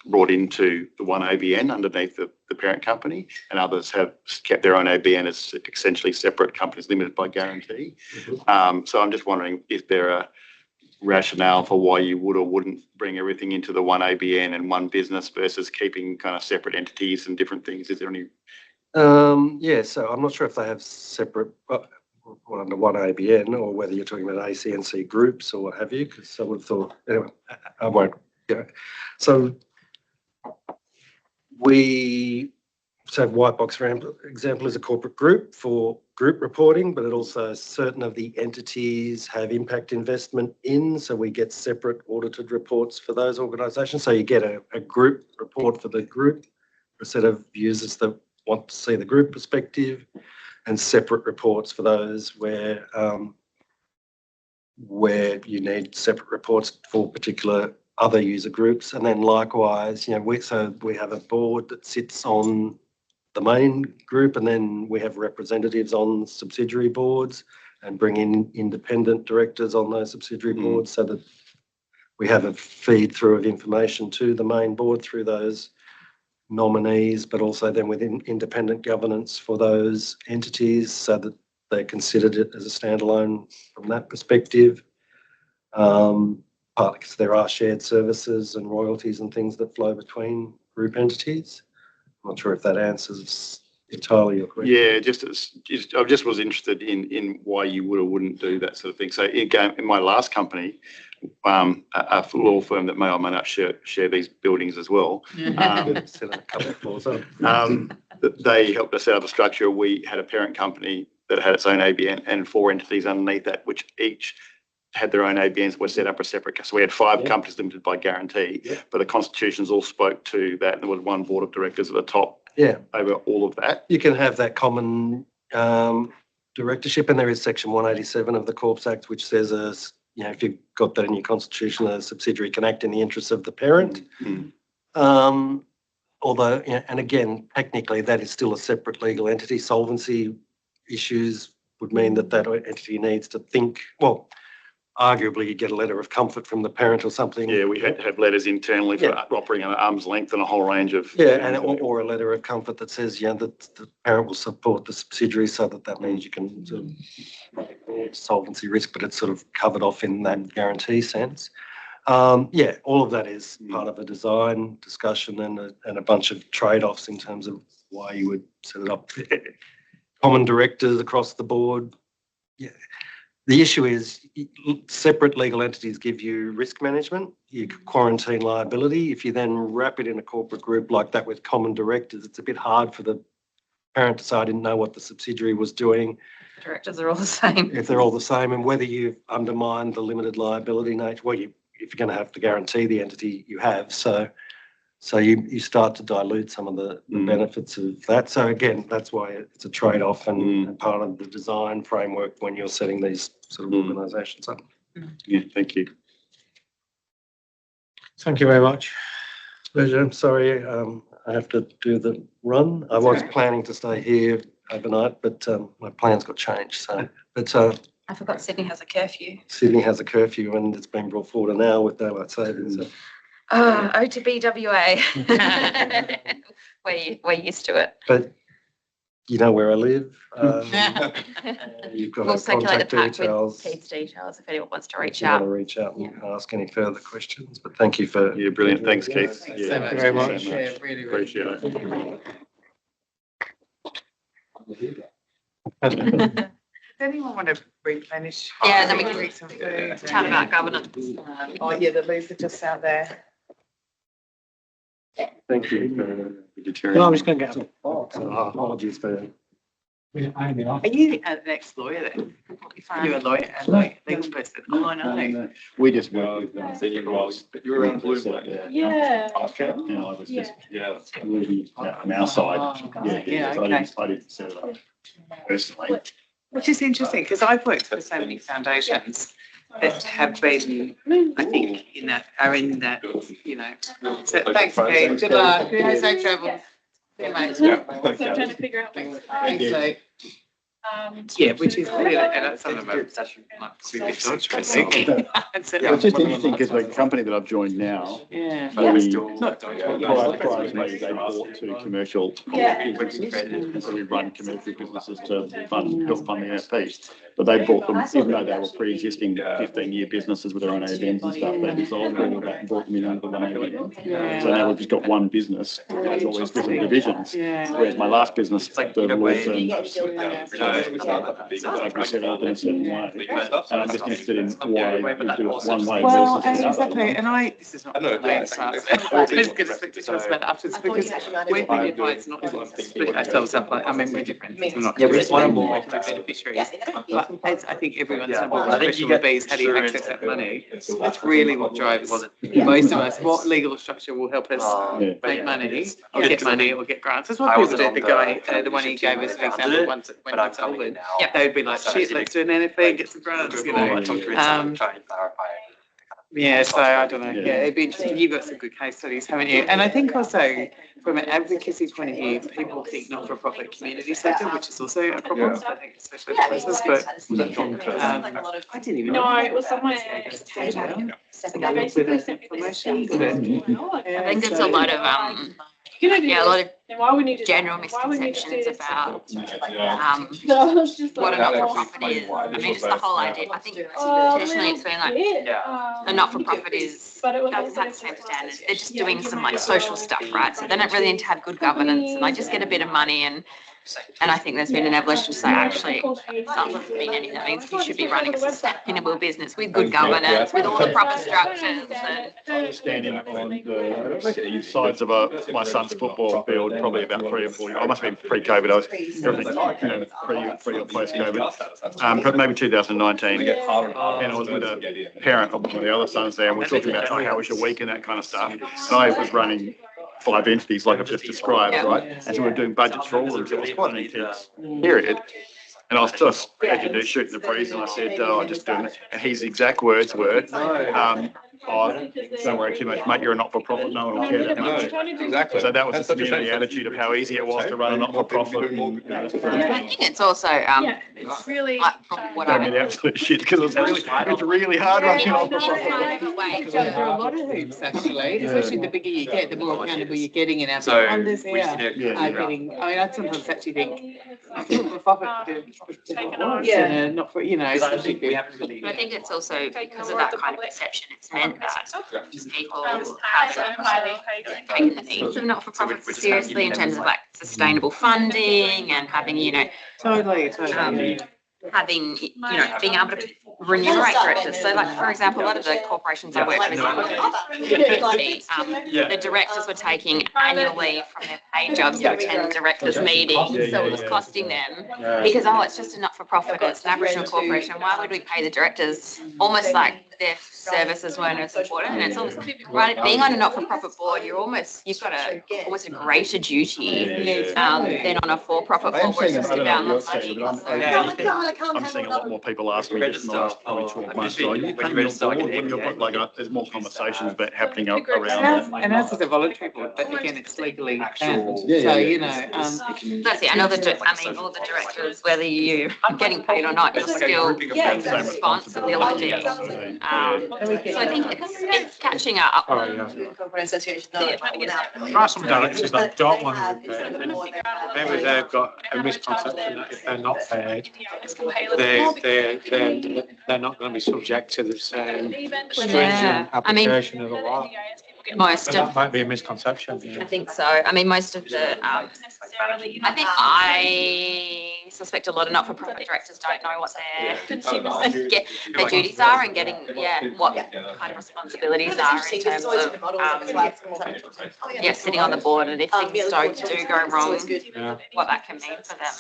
brought into the one ABN underneath the parent company, and others have kept their own ABN as essentially separate companies limited by guarantee. So I'm just wondering, is there a rationale for why you would or wouldn't bring everything into the one ABN and one business versus keeping kind of separate entities and different things? Is there any?
Yeah, so I'm not sure if they have separate, under one ABN, or whether you're talking about ACNC groups or what have you, because I would have thought, anyway, I won't go. So White Box, for example, is a corporate group for group reporting, but it also, certain of the entities have impact investment in, so we get separate audited reports for those organisations. So you get a group report for the group, a set of users that want to see the group perspective, and separate reports for those where you need separate reports for particular other user groups. And then likewise, we have a board that sits on the main group, and then we have representatives on subsidiary boards and bring in independent directors on those subsidiary boards, so that we have a feed through of information to the main board through those nominees, but also then within independent governance for those entities, so that they considered it as a standalone from that perspective. Partly because there are shared services and royalties and things that flow between group entities. I'm not sure if that answers entirely your question.
Yeah, I just was interested in why you would or wouldn't do that sort of thing. So in my last company, a law firm that may or may not share these buildings as well,
Sit on a couple of floors up.
they helped us set up a structure. We had a parent company that had its own ABN and 4 entities underneath that, which each had their own ABNs, were set up as separate. So we had 5 companies limited by guarantee, but the constitutions all spoke to that. And there was one board of directors at the top over all of that.
You can have that common directorship, and there is section 187 of the Corps Act, which says, if you've got that in your constitution, a subsidiary can act in the interests of the parent. Although, and again, technically that is still a separate legal entity. Solvency issues would mean that entity needs to think, well, arguably you get a letter of comfort from the parent or something.
Yeah, we had to have letters internally for operating at arm's length and a whole range of...
or a letter of comfort that says, that the parent will support the subsidiary, so that means you can sort of solvency risk, but it's sort of covered off in that guarantee sense. All of that is part of a design discussion and a bunch of trade-offs in terms of why you would set it up. Common directors across the board. Yeah. The issue is separate legal entities give you risk management, you quarantine liability. If you then wrap it in a corporate group like that with common directors, it's a bit hard for the parent to say, I didn't know what the subsidiary was doing.
Directors are all the same.
If they're all the same, and whether you've undermined the limited liability nature, if you're going to have to guarantee the entity you have. So you start to dilute some of the benefits of that. So again, that's why it's a trade-off and part of the design framework when you're setting these sort of organisations up.
Yeah, thank you.
Thank you very much.
Pleasure. I'm sorry, I have to do the run. I was planning to stay here overnight, but my plans got changed.
I forgot Sydney has a curfew.
Sydney has a curfew, and it's been brought forward an hour with daylight savings. So.
O to BWA. We're used to it.
But you know where I live. You've got
We'll circulate the
contact
pack
details.
with Keith's details if anyone wants to reach
If you want
out.
to reach out and ask any further questions. But thank you for...
Yeah, brilliant. Thanks, Keith.
Thanks
Yeah,
so much.
very much.
Yeah, really
Appreciate it.
Does anyone want to replenish?
Yeah, then we can
eat some food.
Chat about governance.
The loos are just out there.
Thank you.
No, I'm just going to get up.
Apologies for...
Are you an ex-lawyer then? You're a lawyer, legal person. Oh, I know.
We just worked with them. Said you were around blue.
Yeah.
Okay. You know, I was just, on our side.
Yeah,
So
okay.
I didn't set it up personally.
Which is interesting because I've worked for so many foundations that have been, I think, are in that, So thanks, Kate. Good luck. Safe travels. See you, mate.
So I'm trying to figure out.
Thanks, mate. Yeah, which is really, and that's some of them are like really really.
Yeah, it's just interesting because the company that I've joined now,
Yeah.
we,
Not-
prior to me, they bought two commercial businesses, and so we run commercial businesses to help fund the NFP. But they bought them, even though they were pre-existing 15-year businesses with their own ABNs and stuff, they dissolved all of that and brought them in under one ABN. So now we've just got one business, there's all these different divisions.
Yeah.
Whereas my last business, the law firm, set up in a certain way. And I'm just interested in why we do it one way
Well,
versus the
exactly,
other.
and this is not the main start. I was going to speak to Chelsea about that afterwards because we've been advised not to split ourselves up. Like, I mean, we're different. We're not one or more beneficiaries. But as I think everyone's number one question would be is how do you access that money? That's really what drives most of us. What legal structure will help us make money or get money or get grants? That's what people do. The guy, the one he gave us, for example, once when he consulted, they would be like, shit, let's do an NFP and get some grants, you know. Yeah, so I don't know. Yeah, it'd be interesting. You've got some good case studies, haven't you? And I think also from an advocacy point of view, people think not-for-profit community sector, which is also a problem. I think especially for business, but I didn't even know.
No, it was somewhere.
I think there's a lot of a lot of general misconceptions about what a not-for-profit is. I mean, just the whole idea. I think traditionally it's been like a not-for-profit doesn't have the same standards. They're just doing some like social stuff, right? So they don't really need to have good governance, and I just get a bit of money and I think there's been an evolution to say actually that doesn't mean anything. That means you should be running a sustainable business with good governance, with all the proper structures.
I'm standing on the sides of my son's football field, probably about 3 or 4 years. I must have been pre-COVID. I was everything, pre or post-COVID. Maybe 2019. And I was with a parent of one of the other sons there, and we're talking about how was your week and that kind of stuff. And I was running 5 entities like I've just described, right? And so we're doing budgets for all of them. So it was quite an intense period. And I was just, as you do, shooting the breeze, and I said, I'm just doing it. And his exact words were, don't worry too much, mate, you're a not-for-profit, no one will care that much.
Exactly.
So that was just the attitude of how easy it was to run a not-for-profit.
I think it's also
It's really.
from what
Don't be the absolute shit, because it's really hard running a not-for-profit.
Go through a lot of hoops, actually, especially the bigger you get, the more accountable you're getting in our
So,
funders
we
now.
should-
Getting, I mean, I sometimes actually think not-for-profit not for, you know.
I think it's also because of that kind of perception, it's meant that people have taken the needs of not-for-profit seriously in terms of like sustainable funding and having, you know,
Totally.
having, you know, being able to remunerate directors. So like, for example, a lot of the corporations I worked with, the directors were taking annual leave from their paid jobs to attend directors' meetings. So it was costing them because, it's just a not-for-profit, it's an Aboriginal corporation. Why would we pay the directors? Almost like their services weren't as important. And it's almost, right, being on a not-for-profit board, you've got almost a greater duty than on a for-profit board where it's just about
I'm seeing a lot more people ask me just in the last probably 12 months. So when you're like, there's more conversations about happening around that.
And ours is a voluntary board, but again, it's legally banned. So, you know.
That's it. And all the directors, whether you're getting paid or not, you're still responsibility. So I think it's catching up.
Corporate association.
There are some directors that don't want to be paid. Maybe they've got a misconception that if they're not paid, they're not going to be subject to the same stringent application of the law. That might be a misconception.
I think so. I mean, most of the, I suspect a lot of not-for-profit directors don't know what their duties are and getting, what kind of responsibilities are in terms of, sitting on the board, and if things do go wrong, what that can mean for them.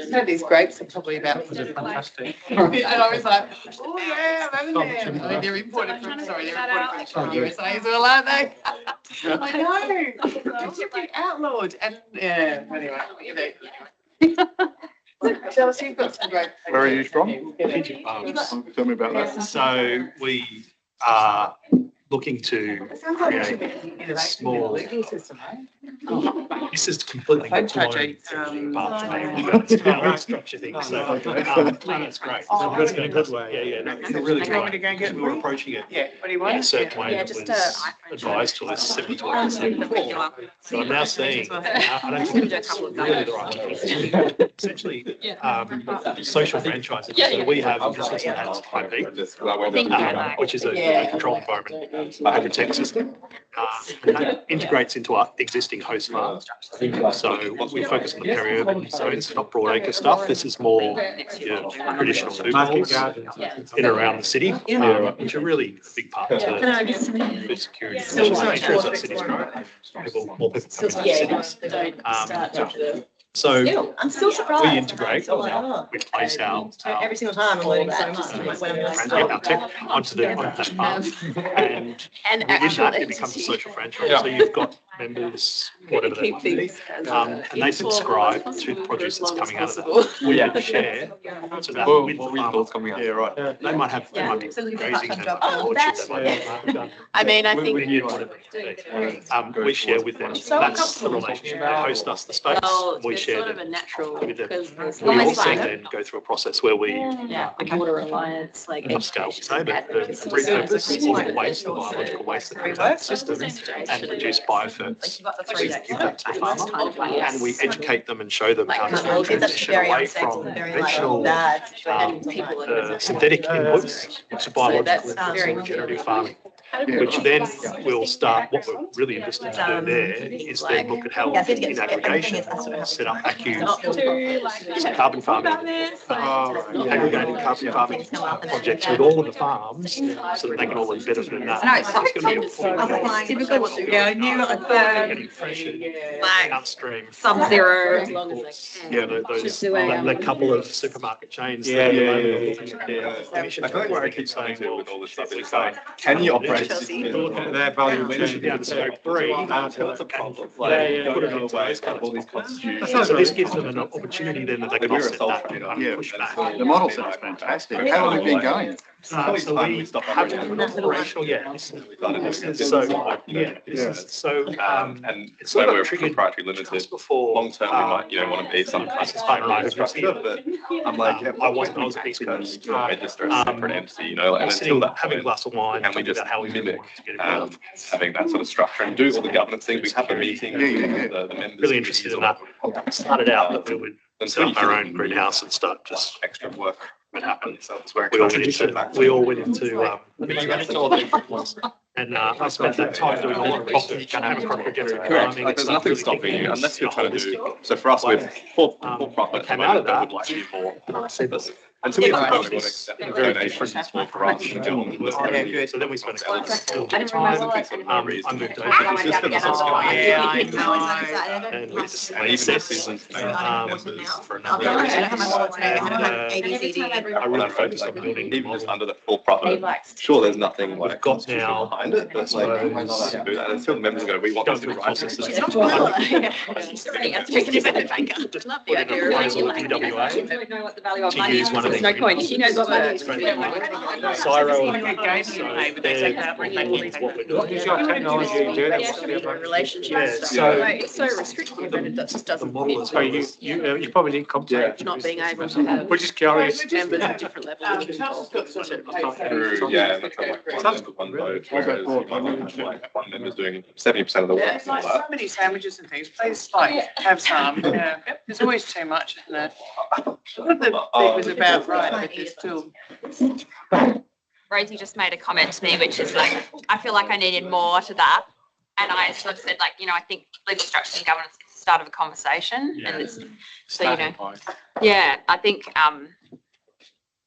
So these grapes are probably about
Fantastic.
and I was like, oh yeah, I'm having them. I mean, they're imported from the USA as well, aren't they? I know. They're outlawed. And anyway, Chelsea, you've got some great.
Where are you from? Tell me about that.
So we are looking to create a small
This is completely
Phone
foreign
charging.
part to me. How we structure things. So, that's great.
Oh,
That's
in a good way.
Yeah, no, in a really
Do
good
you want me
way.
to go and get
We were
one?
approaching it
Yeah, what do you
in a
want?
certain way
Yeah,
that
just
was
a
advised to us 7 to 8%
the
before.
regular.
But I'm now seeing, I don't
Do
think
a
it's
couple of
really
those.
the right thing. Essentially, social franchising. So we have just listed as IP, which is a controlled environment open tech system. And that integrates into our existing host farms. So we focus on the peri-urban zones, not broadacre stuff. This is more traditional food
Market
malls
gardens.
in and around the city, which are really a big part to food security. Especially as our cities grow, more people come into the cities. So
I'm still surprised.
we integrate, we place our
Every single time I'm learning so much.
our tech onto that farm, and within that it becomes a social franchise. So you've got members, whatever they might be, and they subscribe to the produce that's coming out of that. We then share to that with the farmer.
Yeah, right.
They might have grazing, they might have orchards, they might have
I mean, I
we
think.
need whatever it be. We share with them. That's the relationship. They host us the space. We share
sort of a
them
natural
with them.
because there's
We
Almost
also
like-
then go through a process where we
the Water Alliance, like
upscale, say, but
advocacy.
repurpose all the waste, the biological waste that comes out of the system and reduce biofits. We give that to the farmer and we educate them and show them how to transition away from conventional synthetic inputs to biological
very
regenerative farming. Which then will start, what we're really interested to do there is then look at how we can, in aggregation, set up carbon farming, aggregated carbon farming projects with all of the farms so that they can all live better than that.
I know, it's
It's going to be a
Yeah, I knew
getting fresher downstream.
Sub-zero.
Yeah, the couple of supermarket chains.
Yeah.
I feel like where I keep saying to with all this stuff is like, can you operate?
Look at their value chain.
Yeah, so free.
That's a problem.
Yeah,
Like, put it away, kind of all these constitutions.
So this gives them an opportunity then that they can offset that and push back.
The model sounds fantastic. How long have you been going?
So we have an operational,
And
it's
where
sort of
we're
triggered
proprietary limited,
just before.
long term, we might, want to be some kind of infrastructure, but
I'm like,
I was East Coast.
register a separate entity, and until
Sitting,
that
having a
point,
glass of wine,
can we
talking
just
about how we
mimic
want to get involved.
having that sort of structure and do all the governance things, we have the meeting, the members.
Really interested in that. Started out that we would set up our own greenhouse and start just
extra work.
what happened.
It's where
We all went into and I spent that time doing a lot of crop regenerative
Correct.
farming.
Like, there's
Stuff,
nothing
really
stopping
thinking
you unless you're trying to do.
holistic.
So for us, with for profit,
came out of that.
would like to do more.
And I said,
Until we
Yeah,
have
but
to accept donations for us and government.
so then we spent a couple of
I didn't
time.
realize that.
I moved over.
Yeah, I know.
And we just
And even
set
this isn't.
members for another.
I don't have my wallet today. I have
And,
A, B, C, D.
I really focused on building.
Even just under the full profit, sure, there's nothing like
We've got
constitutional
now,
behind it, but like,
I
you can do that until the members go, we want
Go
this to
through
be
the
right.
process.
She's not well.
She's already a independent banker. Love the idea of
Proposal
like,
with UWA
she don't know what the value of
to
money
use
is.
one of
There's
the.
no coin. She knows what money is.
Cyro.
Good game, but they take that one, they will take
What we're
that.
doing.
What is your technology you do? That must be a
Relationship
Yeah,
stuff.
so-
It's so restrictive and it just
The
doesn't.
model is.
So you probably need compensation.
Not being able to have
We're just curious.
members at different levels.
True, yeah, and that's like one member, one vote, whereas you might have like one member's doing 70% of the work.
It's like so many sandwiches and things. Please, like, have some. Yeah. There's always too much, isn't there? What the thing was about, right, but there's still.
Rosie just made a comment to me, which is like, I feel like I needed more to that. And I sort of said, like, I think legal structures and governance is the start of a conversation. And it's, so, yeah, I think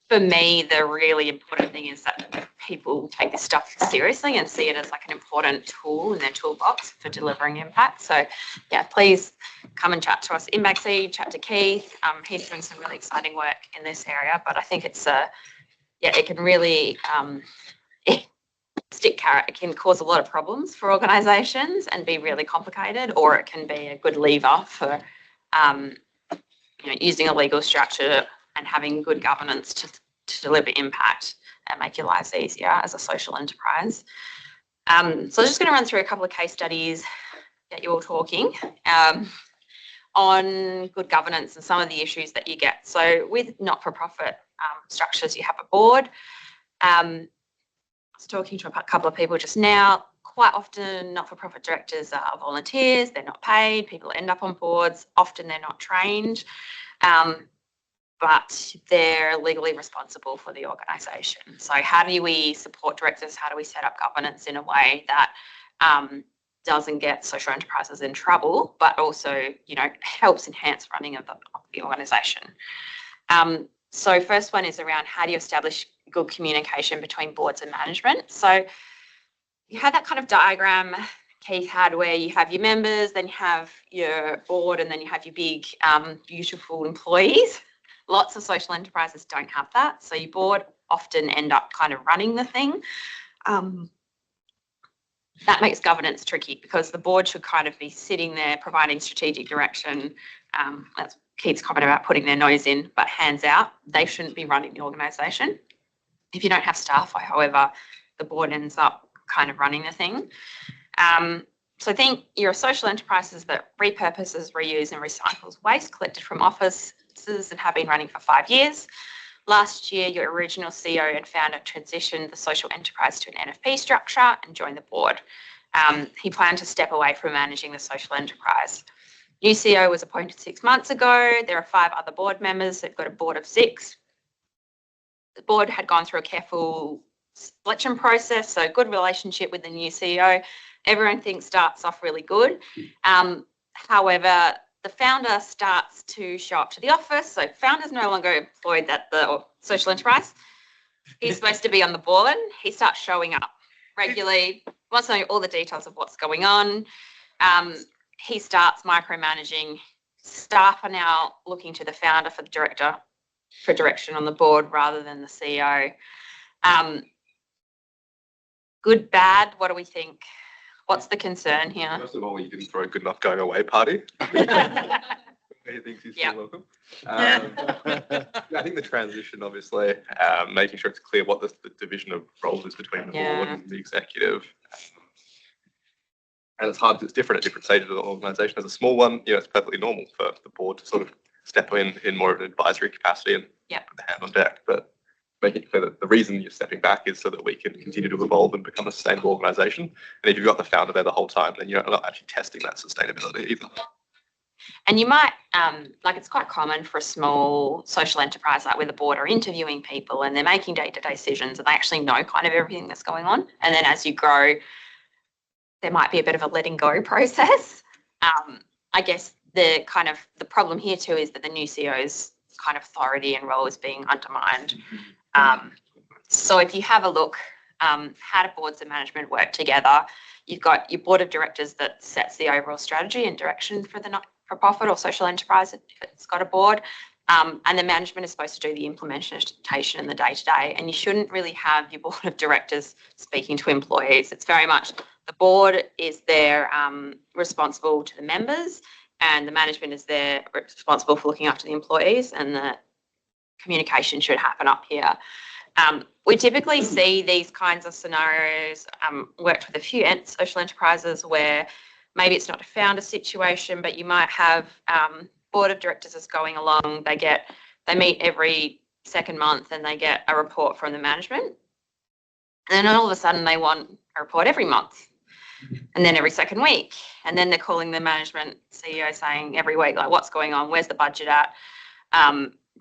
for me, the really important thing is that people take this stuff seriously and see it as like an important tool in their toolbox for delivering impact. So yeah, please come and chat to us in Backseat, chat to Keith. He's doing some really exciting work in this area, but I think it's it can really stick carrot. It can cause a lot of problems for organisations and be really complicated, or it can be a good lever for using a legal structure and having good governance to deliver impact and make your lives easier as a social enterprise. So I'm just going to run through a couple of case studies. get you all talking on good governance and some of the issues that you get. So with not-for-profit structures, you have a board. I was talking to a couple of people just now. Quite often, not-for-profit directors are volunteers. They're not paid. People end up on boards. Often they're not trained. But they're legally responsible for the organisation. So how do we support directors? How do we set up governance in a way that doesn't get social enterprises in trouble, but also, you know, helps enhance running of the organisation? So first one is around how do you establish good communication between boards and management? So you have that kind of diagram Keith had where you have your members, then you have your board, and then you have your big, beautiful employees. Lots of social enterprises don't have that. So your board often end up kind of running the thing. That makes governance tricky because the board should kind of be sitting there providing strategic direction. That's Keith's comment about putting their nose in, but hands out. They shouldn't be running the organisation. If you don't have staff, however, the board ends up kind of running the thing. So I think your social enterprises that repurposes, reuse and recycles waste collected from offices and have been running for 5 years. Last year, your original CEO and founder transitioned the social enterprise to an NFP structure and joined the board. He planned to step away from managing the social enterprise. New CEO was appointed 6 months ago. There are 5 other board members. They've got a board of 6. The board had gone through a careful selection process, so good relationship with the new CEO. Everyone thinks starts off really good. However, the founder starts to show up to the office. So founder's no longer employed at the social enterprise. He's supposed to be on the board. He starts showing up regularly, wants to know all the details of what's going on. He starts micromanaging. Staff are now looking to the founder for direction on the board rather than the CEO. Good, bad, what do we think? What's the concern here?
First of all, you didn't throw a good enough going away party. He thinks he's still welcome. I think the transition, obviously, making sure it's clear what the division of roles is between the board and the executive. And it's hard, it's different at different stages of the organisation. As a small one, you know, it's perfectly normal for the board to sort of step in more of an advisory capacity and put the hand on deck. But making it clear that the reason you're stepping back is so that we can continue to evolve and become a sustainable organisation. And if you've got the founder there the whole time, then you're not actually testing that sustainability either.
And you might, like it's quite common for a small social enterprise like where the board are interviewing people and they're making day-to-day decisions and they actually know kind of everything that's going on. And then as you grow, there might be a bit of a letting go process. I guess the problem here too is that the new CEO's kind of authority and role is being undermined. So if you have a look, how do boards and management work together? You've got your board of directors that sets the overall strategy and direction for the not-for-profit or social enterprise if it's got a board. And the management is supposed to do the implementation in the day-to-day. And you shouldn't really have your board of directors speaking to employees. It's very much the board is there responsible to the members and the management is there responsible for looking after the employees, and the communication should happen up here. We typically see these kinds of scenarios, worked with a few social enterprises where maybe it's not a founder situation, but you might have board of directors is going along, they meet every second month and they get a report from the management. And then all of a sudden they want a report every month and then every second week. And then they're calling the management CEO saying every week, like, what's going on? Where's the budget at?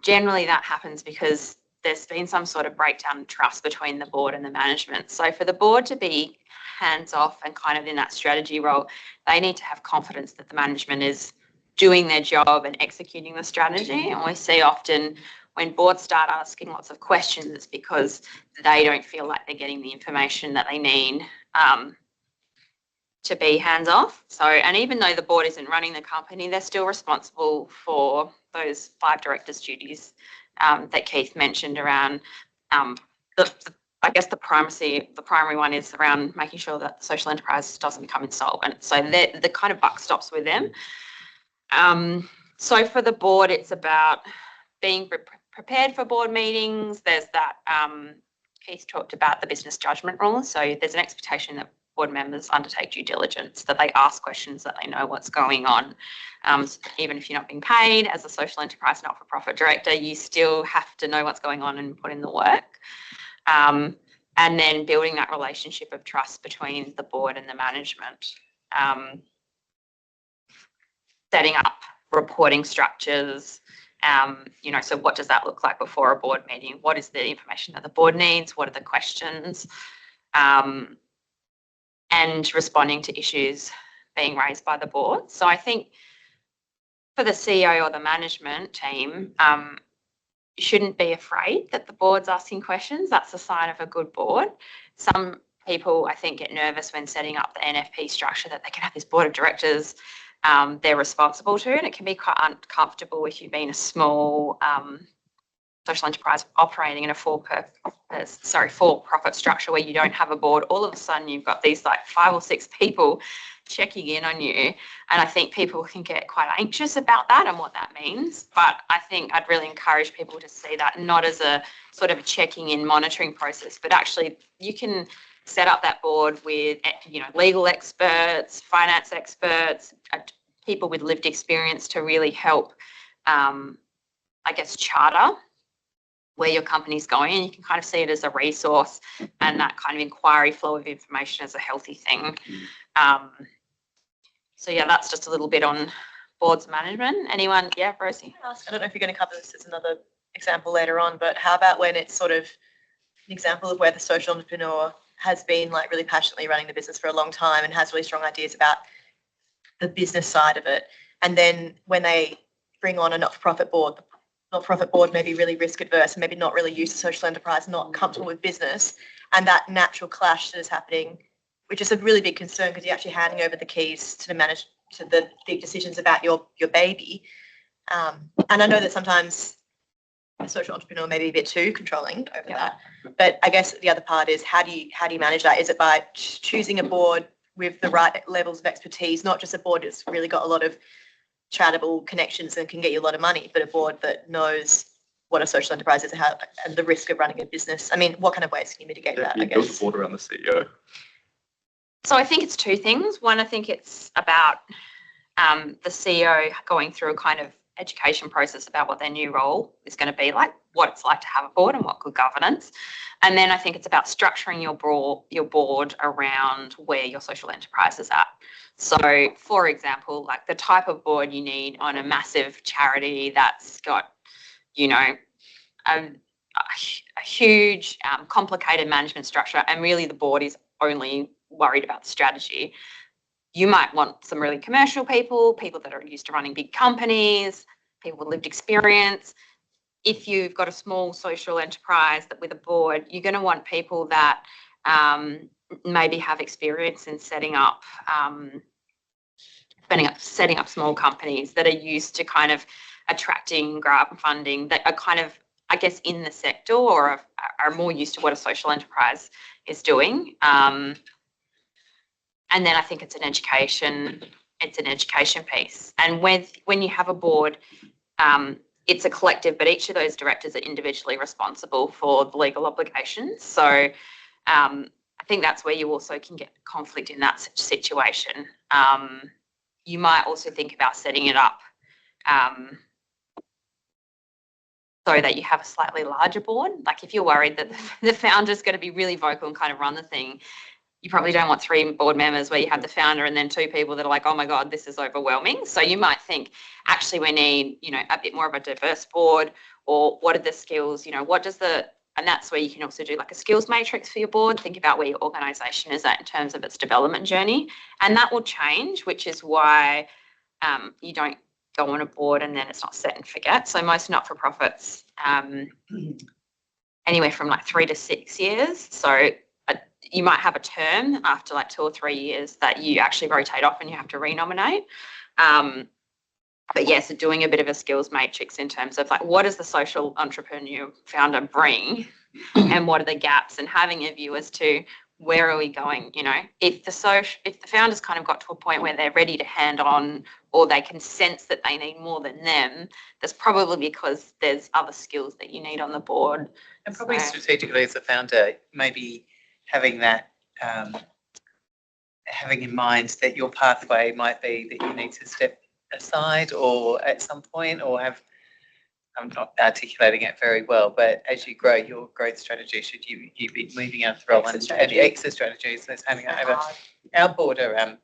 Generally that happens because there's been some sort of breakdown in trust between the board and the management. So for the board to be hands off and kind of in that strategy role, they need to have confidence that the management is doing their job and executing the strategy. And we see often when boards start asking lots of questions, it's because they don't feel like they're getting the information that they need to be hands off. So, and even though the board isn't running the company, they're still responsible for those 5 directors' duties that Keith mentioned around I guess the primary one is around making sure that the social enterprise doesn't become insolvent. So the kind of buck stops with them. So for the board, it's about being prepared for board meetings. There's that, Keith talked about the business judgment rule. So there's an expectation that board members undertake due diligence, that they ask questions, that they know what's going on. Even if you're not being paid as a social enterprise not-for-profit director, you still have to know what's going on and put in the work. And then building that relationship of trust between the board and the management. Setting up reporting structures. So what does that look like before a board meeting? What is the information that the board needs? What are the questions? And responding to issues being raised by the board. So I think for the CEO or the management team, you shouldn't be afraid that the board's asking questions. That's a sign of a good board. Some people, I think, get nervous when setting up the NFP structure that they can have this board of directors they're responsible to, and it can be quite uncomfortable if you've been a small social enterprise operating in a for-profit structure where you don't have a board. All of a sudden, you've got these like 5 or 6 people checking in on you, and I think people can get quite anxious about that and what that means. But I think I'd really encourage people to see that not as a sort of a checking in monitoring process, but actually you can set up that board with, legal experts, finance experts, people with lived experience to really help, charter where your company's going, and you can kind of see it as a resource and that kind of inquiry flow of information as a healthy thing. That's just a little bit on boards management. Anyone? Yeah, Rosie?
I don't know if you're going to cover this as another example later on, but how about when it's sort of an example of where the social entrepreneur has been like really passionately running the business for a long time and has really strong ideas about the business side of it. And then when they bring on a not-for-profit board, the not-for-profit board may be really risk adverse and maybe not really used to social enterprise, not comfortable with business, and that natural clash that is happening, which is a really big concern because you're actually handing over the keys to the big decisions about your baby. And I know that sometimes a social entrepreneur may be a bit too controlling over that, but I guess the other part is how do you manage that? Is it by choosing a board with the right levels of expertise, not just a board that's really got a lot of charitable connections and can get you a lot of money, but a board that knows what a social enterprise is and the risk of running a business? I mean, what kind of ways can you mitigate that?
You build the board around the CEO.
So I think it's 2 things. One, I think it's about the CEO going through a kind of education process about what their new role is going to be like, what it's like to have a board and what good governance. And then I think it's about structuring your board around where your social enterprise is at. So, for example, like the type of board you need on a massive charity that's got, a huge, complicated management structure, and really the board is only worried about the strategy. You might want some really commercial people that are used to running big companies, people with lived experience. If you've got a small social enterprise with a board, you're going to want people that maybe have experience in setting up small companies, that are used to kind of attracting grant funding, that are kind of, I guess, in the sector or are more used to what a social enterprise is doing. And then I think it's an education piece. And when you have a board, it's a collective, but each of those directors are individually responsible for the legal obligations. So I think that's where you also can get conflict in that situation. You might also think about setting it up so that you have a slightly larger board. Like if you're worried that the founder's going to be really vocal and kind of run the thing, you probably don't want 3 board members where you have the founder and then 2 people that are like, oh my God, this is overwhelming. So you might think, actually, we need, a bit more of a diverse board, or what are the skills, and that's where you can also do like a skills matrix for your board. Think about where your organisation is at in terms of its development journey. And that will change, which is why you don't go on a board and then it's not set and forget. So most not-for-profits, anywhere from like 3 to 6 years. So you might have a term after like 2 or 3 years that you actually rotate off and you have to renominate. But yes, doing a bit of a skills matrix in terms of like, what does the social entrepreneur founder bring and what are the gaps, and having a view as to where are we going. If the founders kind of got to a point where they're ready to hand on, or they can sense that they need more than them, that's probably because there's other skills that you need on the board.
And probably strategically as a founder, maybe having that having in mind that your pathway might be that you need to step aside or at some point, or I'm not articulating it very well, but as you grow your growth strategy, should you be moving out of the role and the exit strategies that's handing it over? Our board are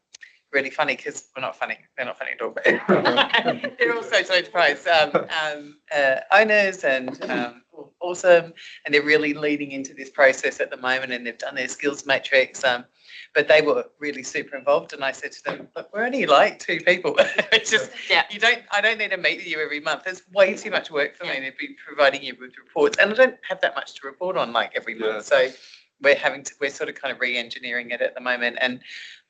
really funny because they're not funny at all, but they're also so enterprise owners and awesome, and they're really leading into this process at the moment, and they've done their skills matrix, but they were really super involved, and I said to them, look, we're only like 2 people. It's just, I don't need to meet with you every month. There's way too much work for me to be providing you with reports, and I don't have that much to report on like every month. So we're sort of kind of re-engineering it at the moment and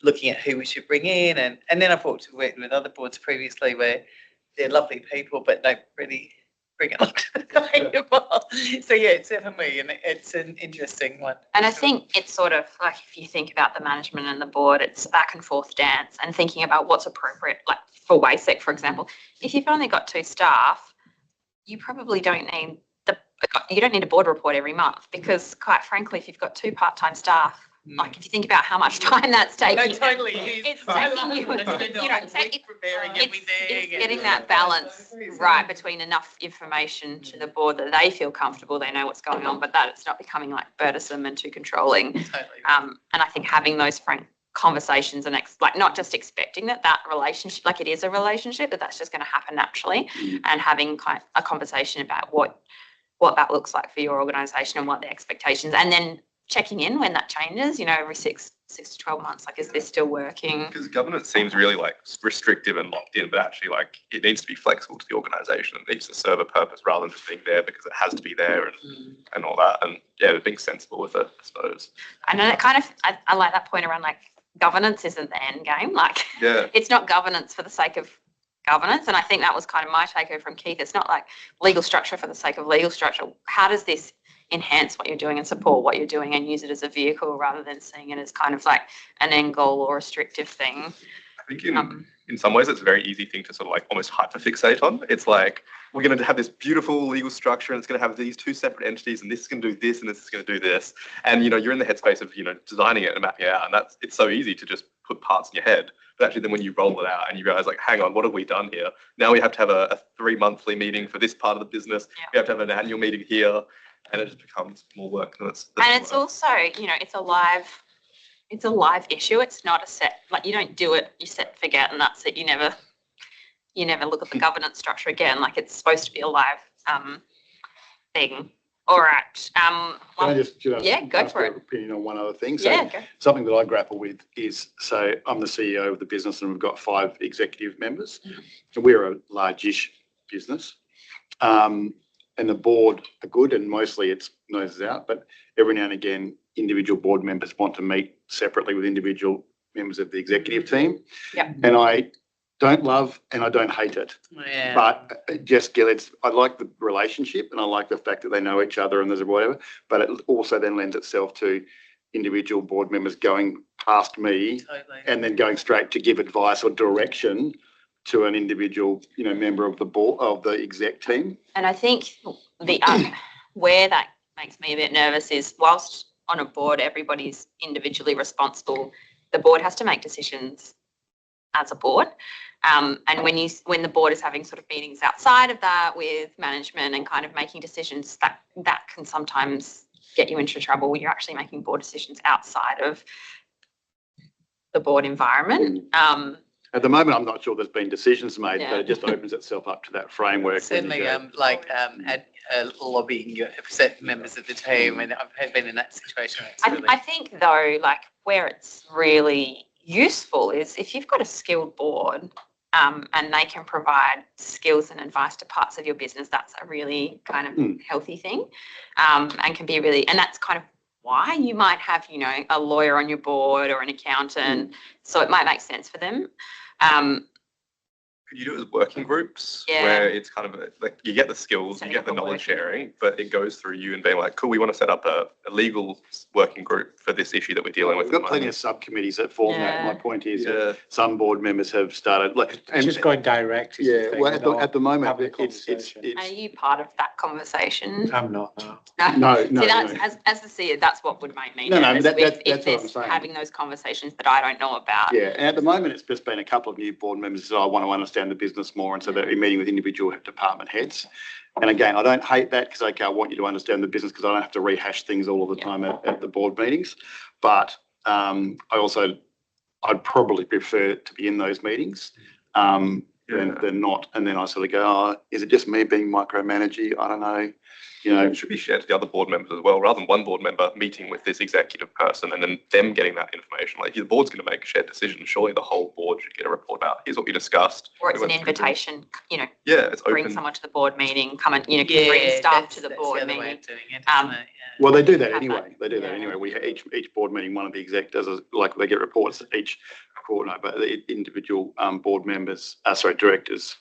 looking at who we should bring in, and then I've worked with other boards previously where they're lovely people but don't really bring it up to the table. So yeah, it's definitely it's an interesting one.
And I think it's sort of like, if you think about the management and the board, it's a back and forth dance and thinking about what's appropriate. Like for WASEC, for example, if you've only got 2 staff, you probably don't need a board report every month, because quite frankly, if you've got 2 part-time staff, like if you think about how much time that's taking,
No, totally.
It's taking you,
preparing everything.
It's getting that balance right between enough information to the board that they feel comfortable, they know what's going on, but that it's not becoming like burdensome and too controlling.
Totally.
And I think having those frank conversations and like not just expecting that relationship, like it is a relationship, that's just going to happen naturally, and having kind of a conversation about what that looks like for your organisation and what the expectations, and then checking in when that changes, every 6 to 12 months, like, is this still working?
Because governance seems really like restrictive and locked in, but actually like it needs to be flexible to the organisation. It needs to serve a purpose rather than just being there because it has to be there and all that. And yeah, being sensible with it, I suppose.
And then it kind of, I like that point around like governance isn't the end game. Like it's not governance for the sake of governance. And I think that was kind of my takeaway from Keith. It's not like legal structure for the sake of legal structure. How does this enhance what you're doing and support what you're doing and use it as a vehicle rather than seeing it as kind of like an end goal or restrictive thing?
I think in some ways it's a very easy thing to sort of like almost hyperfixate on. It's like, we're going to have this beautiful legal structure and it's going to have these 2 separate entities and this is going to do this and this is going to do this. And, you're in the headspace of, designing it and mapping it out. And it's so easy to just put parts in your head. But actually then when you roll it out and you realize like, hang on, what have we done here? Now we have to have a 3-monthly meeting for this part of the business. Yeah. We have to have an annual meeting here. And it just becomes more work than it's.
And it's also, it's a live issue. It's not a set, like you don't do it, you set, forget, and that's it. You never look at the governance structure again. Like it's supposed to be a live thing. All right.
Can I just
go for it.
Opinion on one other thing. So something that I grapple with is, so I'm the CEO of the business and we've got 5 executive members. And we're a large-ish business. And the board are good and mostly it's noses out, but every now and again, individual board members want to meet separately with individual members of the executive team.
Yeah.
And I don't love and I don't hate it.
Yeah.
But I like the relationship and I like the fact that they know each other and there's whatever, but it also then lends itself to individual board members going past me and then going straight to give advice or direction to an individual, member of the board, of the exec team.
And I think where that makes me a bit nervous is, whilst on a board everybody's individually responsible, the board has to make decisions as a board. And when the board is having sort of meetings outside of that with management and kind of making decisions, that can sometimes get you into trouble when you're actually making board decisions outside of the board environment.
At the moment, I'm not sure there's been decisions made, but it just opens itself up to that framework.
Certainly, lobbying certain members of the team, and I've been in that situation.
I think, though, like where it's really useful is if you've got a skilled board and they can provide skills and advice to parts of your business, that's a really kind of healthy thing, and can be really, and that's kind of why you might have, a lawyer on your board or an accountant. So it might make sense for them.
could you do it as working groups?
Yeah.
Where it's kind of like you get the skills,
Setting
you get
up
the
a
knowledge
working
sharing, but it goes through you and being like, cool, we want to set up a legal working group for this issue that we're dealing with.
We've got plenty of subcommittees that form that. My
Yeah.
point is that some board members have started like,
And just going direct. Is the
yeah,
thing,
well,
not
at the moment,
having a
it's,
conversation.
Are you part of that conversation?
I'm not, no.
no,
See, that's,
no.
as the CEO, that's what would make me
No, no,
nervous.
that's
if
what I'm
there's
saying.
having those conversations that I don't know about.
Yeah, and at the moment, it's just been a couple of new board members that I want to understand the business more, and so they're meeting with individual department heads. And again, I don't hate that because I want you to understand the business because I don't have to rehash things all of the time at the board meetings. But I'd probably prefer to be in those meetings than not. And then I sort of go, oh, is it just me being micromanaging? I don't know. You know,
It should be shared to the other board members as well, rather than one board member meeting with this executive person and then them getting that information. Like, the board's going to make a shared decision. Surely the whole board should get a report out. Here's what we discussed.
Or it's
We
an
went through this.
invitation,
Yeah, it's
bring
open.
someone to the board meeting, come and, can bring staff to the board
That's the other way
meeting.
of doing it, isn't it?
well, they do that
Have
anyway. They do that
Yeah.
anyway. We each board meeting, one of the exec does like they get reports each fortnight, but the individual board members, directors,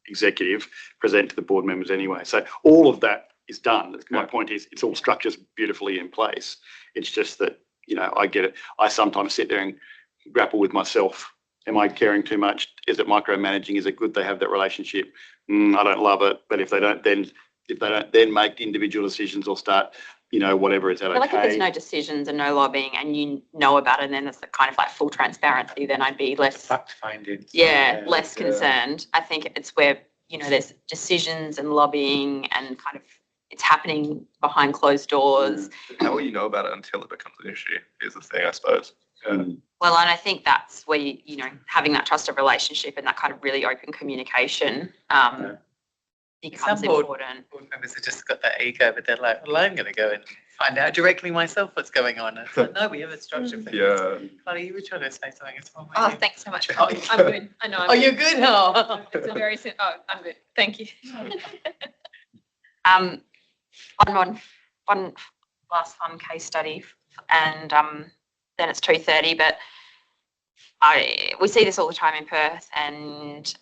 executive present to the board members anyway. So all of that is done. My point is, it's all structures beautifully in place. It's just that, I get it. I sometimes sit there and grapple with myself. Am I caring too much? Is it micromanaging? Is it good they have that relationship? I don't love it. But if they don't then make individual decisions or start, whatever, is that
I feel like if
okay?
there's no decisions and no lobbying and you know about it and then it's kind of like full transparency, then I'd be less,
Fact finding.
less concerned. I think it's where, there's decisions and lobbying and kind of it's happening behind closed doors.
How will you know about it until it becomes an issue is the thing, I suppose.
Well, and I think that's where, having that trusted relationship and that kind of really open communication becomes
Some board
important.
members have just got that ego, but they're like, well, I'm going to go and find out directly myself what's going on. And it's like, no, we have a structure for this.
Yeah.
Chloe, you were trying to say something as well.
Oh,
weren't you?
thanks so much.
Oh,
I'm good. I know.
Oh, you're good? Oh.
It's a very, I'm good. Thank you.
One last fun case study, and then it's 2:30. But we see this all the time in Perth, and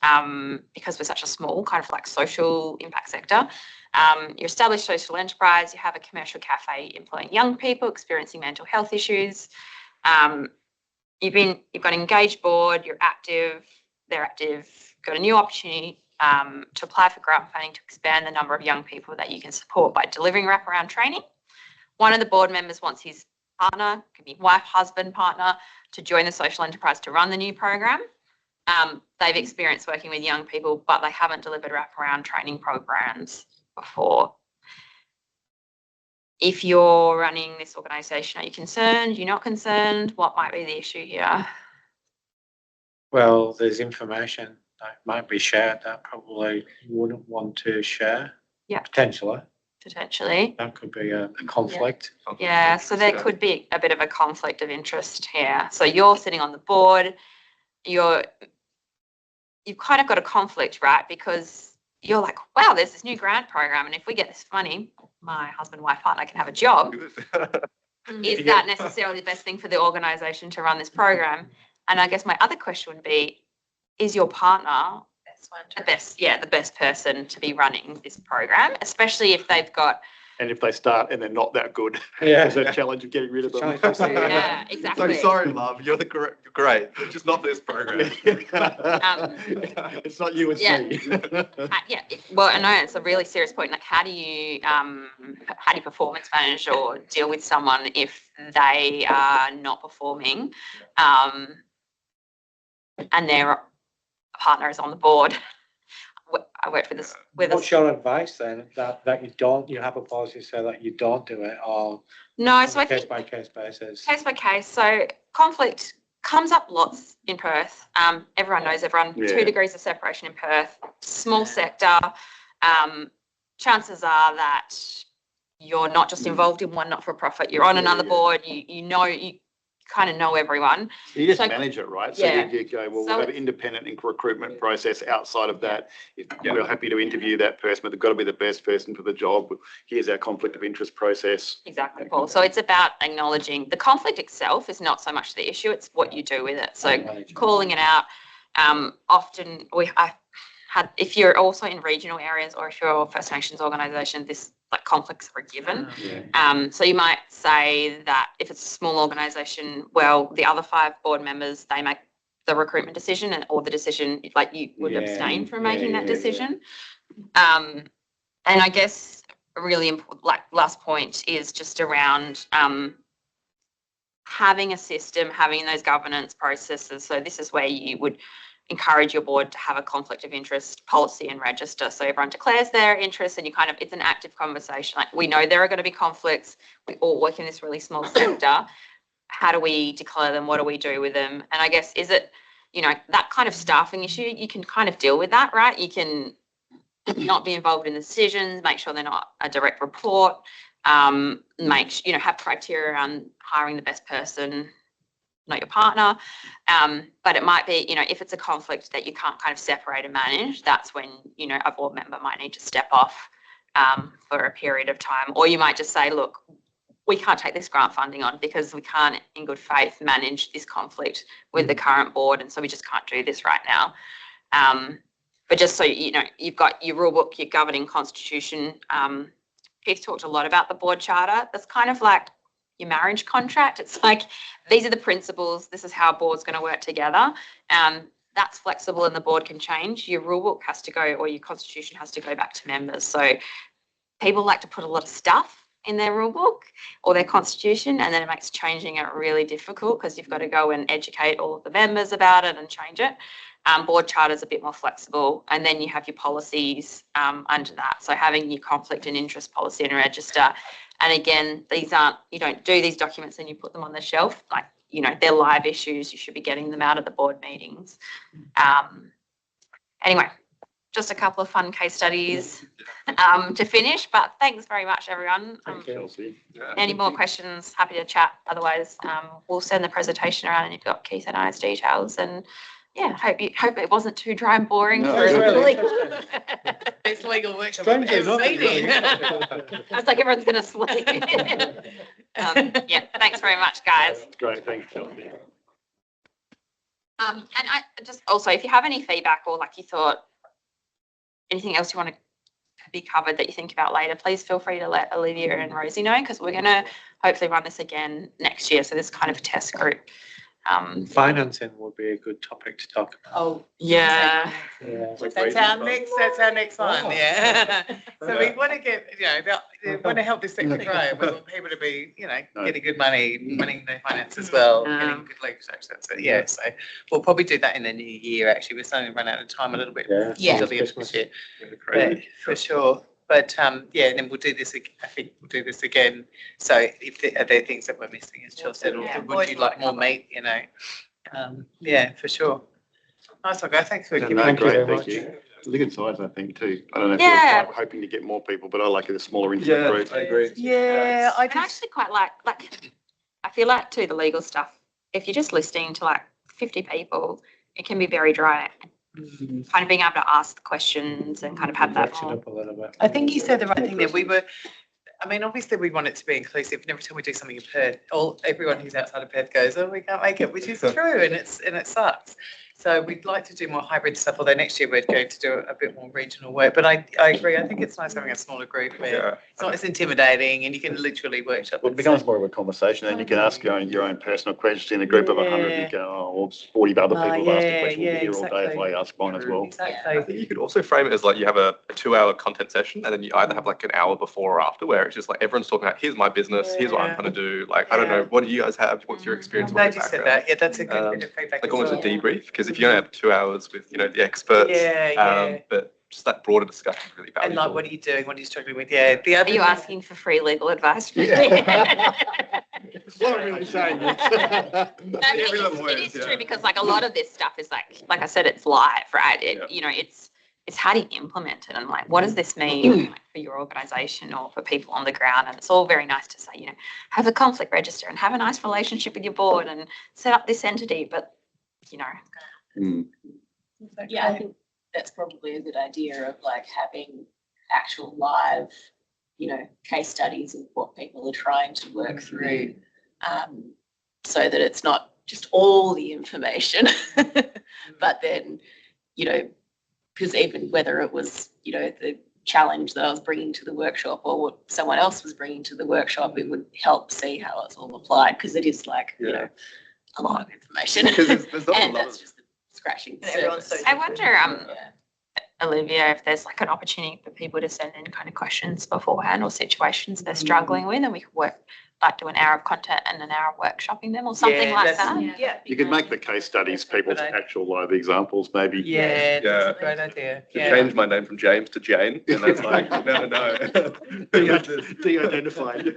because we're such a small kind of like social impact sector, you establish social enterprise, you have a commercial cafe employing young people experiencing mental health issues. You've got an engaged board, you're active, they're active, got a new opportunity to apply for grant funding to expand the number of young people that you can support by delivering wraparound training. One of the board members wants his partner, could be wife, husband, partner, to join the social enterprise to run the new program. They've experienced working with young people, but they haven't delivered wraparound training programs before. If you're running this organisation, are you concerned? You're not concerned? What might be the issue here?
Well, there's information that might be shared that probably wouldn't want to share.
Yeah.
Potentially. That could be a conflict.
Yeah, so there could be a bit of a conflict of interest here. So you're sitting on the board, you've kind of got a conflict, right? Because you're like, wow, there's this new grant program, and if we get this money, my husband, wife, partner can have a job. Is that necessarily the best thing for the organisation to run this program? And I guess my other question would be, is your partner the best person to be running this program, especially if they've got.
And if they start and they're not that good,
Yeah.
there's a challenge of getting rid of them.
Yeah, exactly.
So sorry, love. You're great. Just not this program.
It's not you, it's me.
Well, I know it's a really serious point. Like, how do you performance manage or deal with someone if they are not performing, and their partner is on the board? I worked with this.
What's your advice then? That you have a policy so that you don't do it, or
no? So I think
case by case basis.
Case by case. So conflict comes up lots in Perth. Everyone knows everyone.
Yeah.
2 degrees of separation in Perth. Small sector. Chances are that you're not just involved in one not-for-profit. You're on another board. You kind of know everyone.
You just
So-
manage it, right? So
Yeah.
you go, well,
So
we'll have an independent recruitment process outside of that. If we're happy to interview that person, but they've got to be the best person for the job. Here's our conflict of interest process.
Exactly, Paul. So it's about acknowledging the conflict itself is not so much the issue, it's what you do with it. So calling it out, Often if you're also in regional areas or if you're a First Nations organisation, this like conflicts are a given. So you might say that if it's a small organisation, well, the other 5 board members, they make the recruitment decision or the decision, like you would abstain from making that decision. And I guess a really important, like last point is just around having a system, having those governance processes. So this is where you would encourage your board to have a conflict of interest policy and register. So everyone declares their interest and it's an active conversation. Like we know there are going to be conflicts. We all work in this really small sector. How do we declare them? What do we do with them? And I guess, is it, that kind of staffing issue, you can kind of deal with that, right? You can not be involved in the decisions, make sure they're not a direct report, have criteria around hiring the best person, not your partner. But it might be, if it's a conflict that you can't kind of separate and manage, that's when, a board member might need to step off for a period of time. Or you might just say, look, we can't take this grant funding on because we can't, in good faith, manage this conflict with the current board. And so we just can't do this right now. But just so you've got your rule book, your governing constitution. Keith talked a lot about the board charter. That's kind of like your marriage contract. It's like, these are the principles. This is how a board's going to work together. That's flexible and the board can change. Your rule book has to go, or your constitution has to go back to members. So people like to put a lot of stuff in their rule book or their constitution, and then it makes changing it really difficult because you've got to go and educate all of the members about it and change it. Board charter is a bit more flexible, and then you have your policies under that. So having your conflict and interest policy and register. And again, you don't do these documents and you put them on the shelf. Like, they're live issues. You should be getting them out of the board meetings. Anyway, just a couple of fun case studies to finish, but thanks very much, everyone. Any more questions, happy to chat. Otherwise, we'll send the presentation around and you've got Keith and I's details. And yeah, hope it wasn't too dry and boring.
No,
for
really.
It's legal workshop.
Strangely
It's
enough,
meeting.
I was like, everyone's going to sleep. Yeah, thanks very much, guys.
Great, thanks, Chelsea.
And I just also, if you have any feedback or like you thought anything else you want to be covered that you think about later, please feel free to let Olivia and Rosie know, because we're going to hopefully run this again next year. So this is kind of a test group.
Financing would be a good topic to talk about.
Oh,
Yeah.
that's our next one. Yeah. So we want to get, we want to help this sector grow. We want people to be, getting good money, running their finance as well, getting good legislation. So yeah, so we'll probably do that in the new year. Actually, we're starting to run out of time a little bit.
Yeah.
Till the end of this year. But, for sure. But and then we'll do this. I think we'll do this again. So if are there things that we're missing, as Chelsea said, or would you like more meat? Yeah, for sure. Nice one, guys. Thanks for giving me.
Great, thank you. It's a good size, I think, too. I don't know if you're quite hoping to get more people, but I like it a smaller intimate group.
I agree.
Yeah, I
actually quite like, I feel like too, the legal stuff, if you're just listening to like 50 people, it can be very dry. Kind of being able to ask the questions and kind of have that.
Up a little bit.
I think you said the right thing there. Obviously we want it to be inclusive. And every time we do something in Perth, everyone who's outside of Perth goes, oh, we can't make it, which is true, and it sucks. So we'd like to do more hybrid stuff, although next year we're going to do a bit more regional work. But I agree. I think it's nice having a smaller group where it's not as intimidating and you can literally workshop.
Well, it becomes more of a conversation, and you can ask your own personal questions in a group of 100. You go, or 40 other people have asked a question. We'll be here all day if I ask mine as well.
Exactly.
I think you could also frame it as like you have a 2-hour content session, and then you either have like an hour before or after, where it's just like everyone's talking about, here's my business, here's what I'm trying to do. Like, I don't know, what do you guys have? What's your experience?
I'm glad you said that. Yeah, that's a good bit of feedback.
Like almost a debrief, because if you only have 2 hours with the experts, but just that broader discussion is really valuable.
And like, what are you doing? What are you struggling with? Yeah. The other
Are you asking for free legal advice?
What I'm really saying is,
it is true, because like a lot of this stuff is like I said, it's live, right? It's how do you implement it, and like, what does this mean for your organisation or for people on the ground? And it's all very nice to say, have a conflict register and have a nice relationship with your board and set up this entity, but
Yeah, I think that's probably a good idea of like having actual live, case studies of what people are trying to work through, so that it's not just all the information. But then, you know, because even whether it was, you know, the challenge that I was bringing to the workshop or what someone else was bringing to the workshop, it would help see how it's all applied, because it is like, you know, a lot of information.
There's not
And
a lot
that's
of,
just the scratching the
Everyone's
surface.
so
I wonder, Olivia, if there's like an opportunity for people to send in kind of questions beforehand or situations they're struggling with, and we could work, like do an hour of content and an hour of workshopping them or something
Yeah,
like
that's-
that.
Yeah.
You could make the case studies people's
Good idea.
actual live examples, maybe.
Yeah, that's a great idea.
to
Yeah.
change my name from James to Jane, and that's like, no.
De-identified.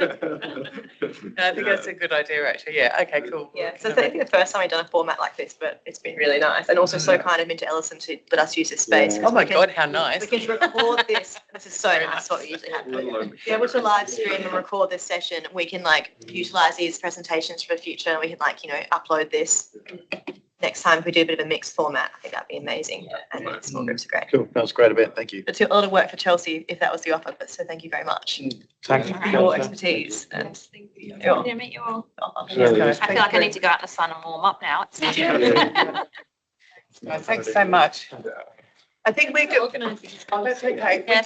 I think that's a good idea, actually. Yeah, okay, cool.
Yeah, so I think the first time we've done a format like this, but it's been really nice, and also so kind of MinterEllison to let us use this space.
Oh my
'cause we
God, how nice.
We can record this. This is so nice. What we usually have. Be able to live stream and record this session. We can like utilize these presentations for the future, and we can like, you know, upload this next time if we do a bit of a mixed format. I think that'd be amazing. And small groups are great.
Cool. That was a great event. Thank you.
It's a lot of work for Chelsea if that was the offer, but so thank you very much
Thank you.
for your expertise and
Yeah, meet you all.
Really
Guys,
I feel like I need to go out in the sun and warm up now.
Thanks so much.
I think we could.
That's okay.
Yeah,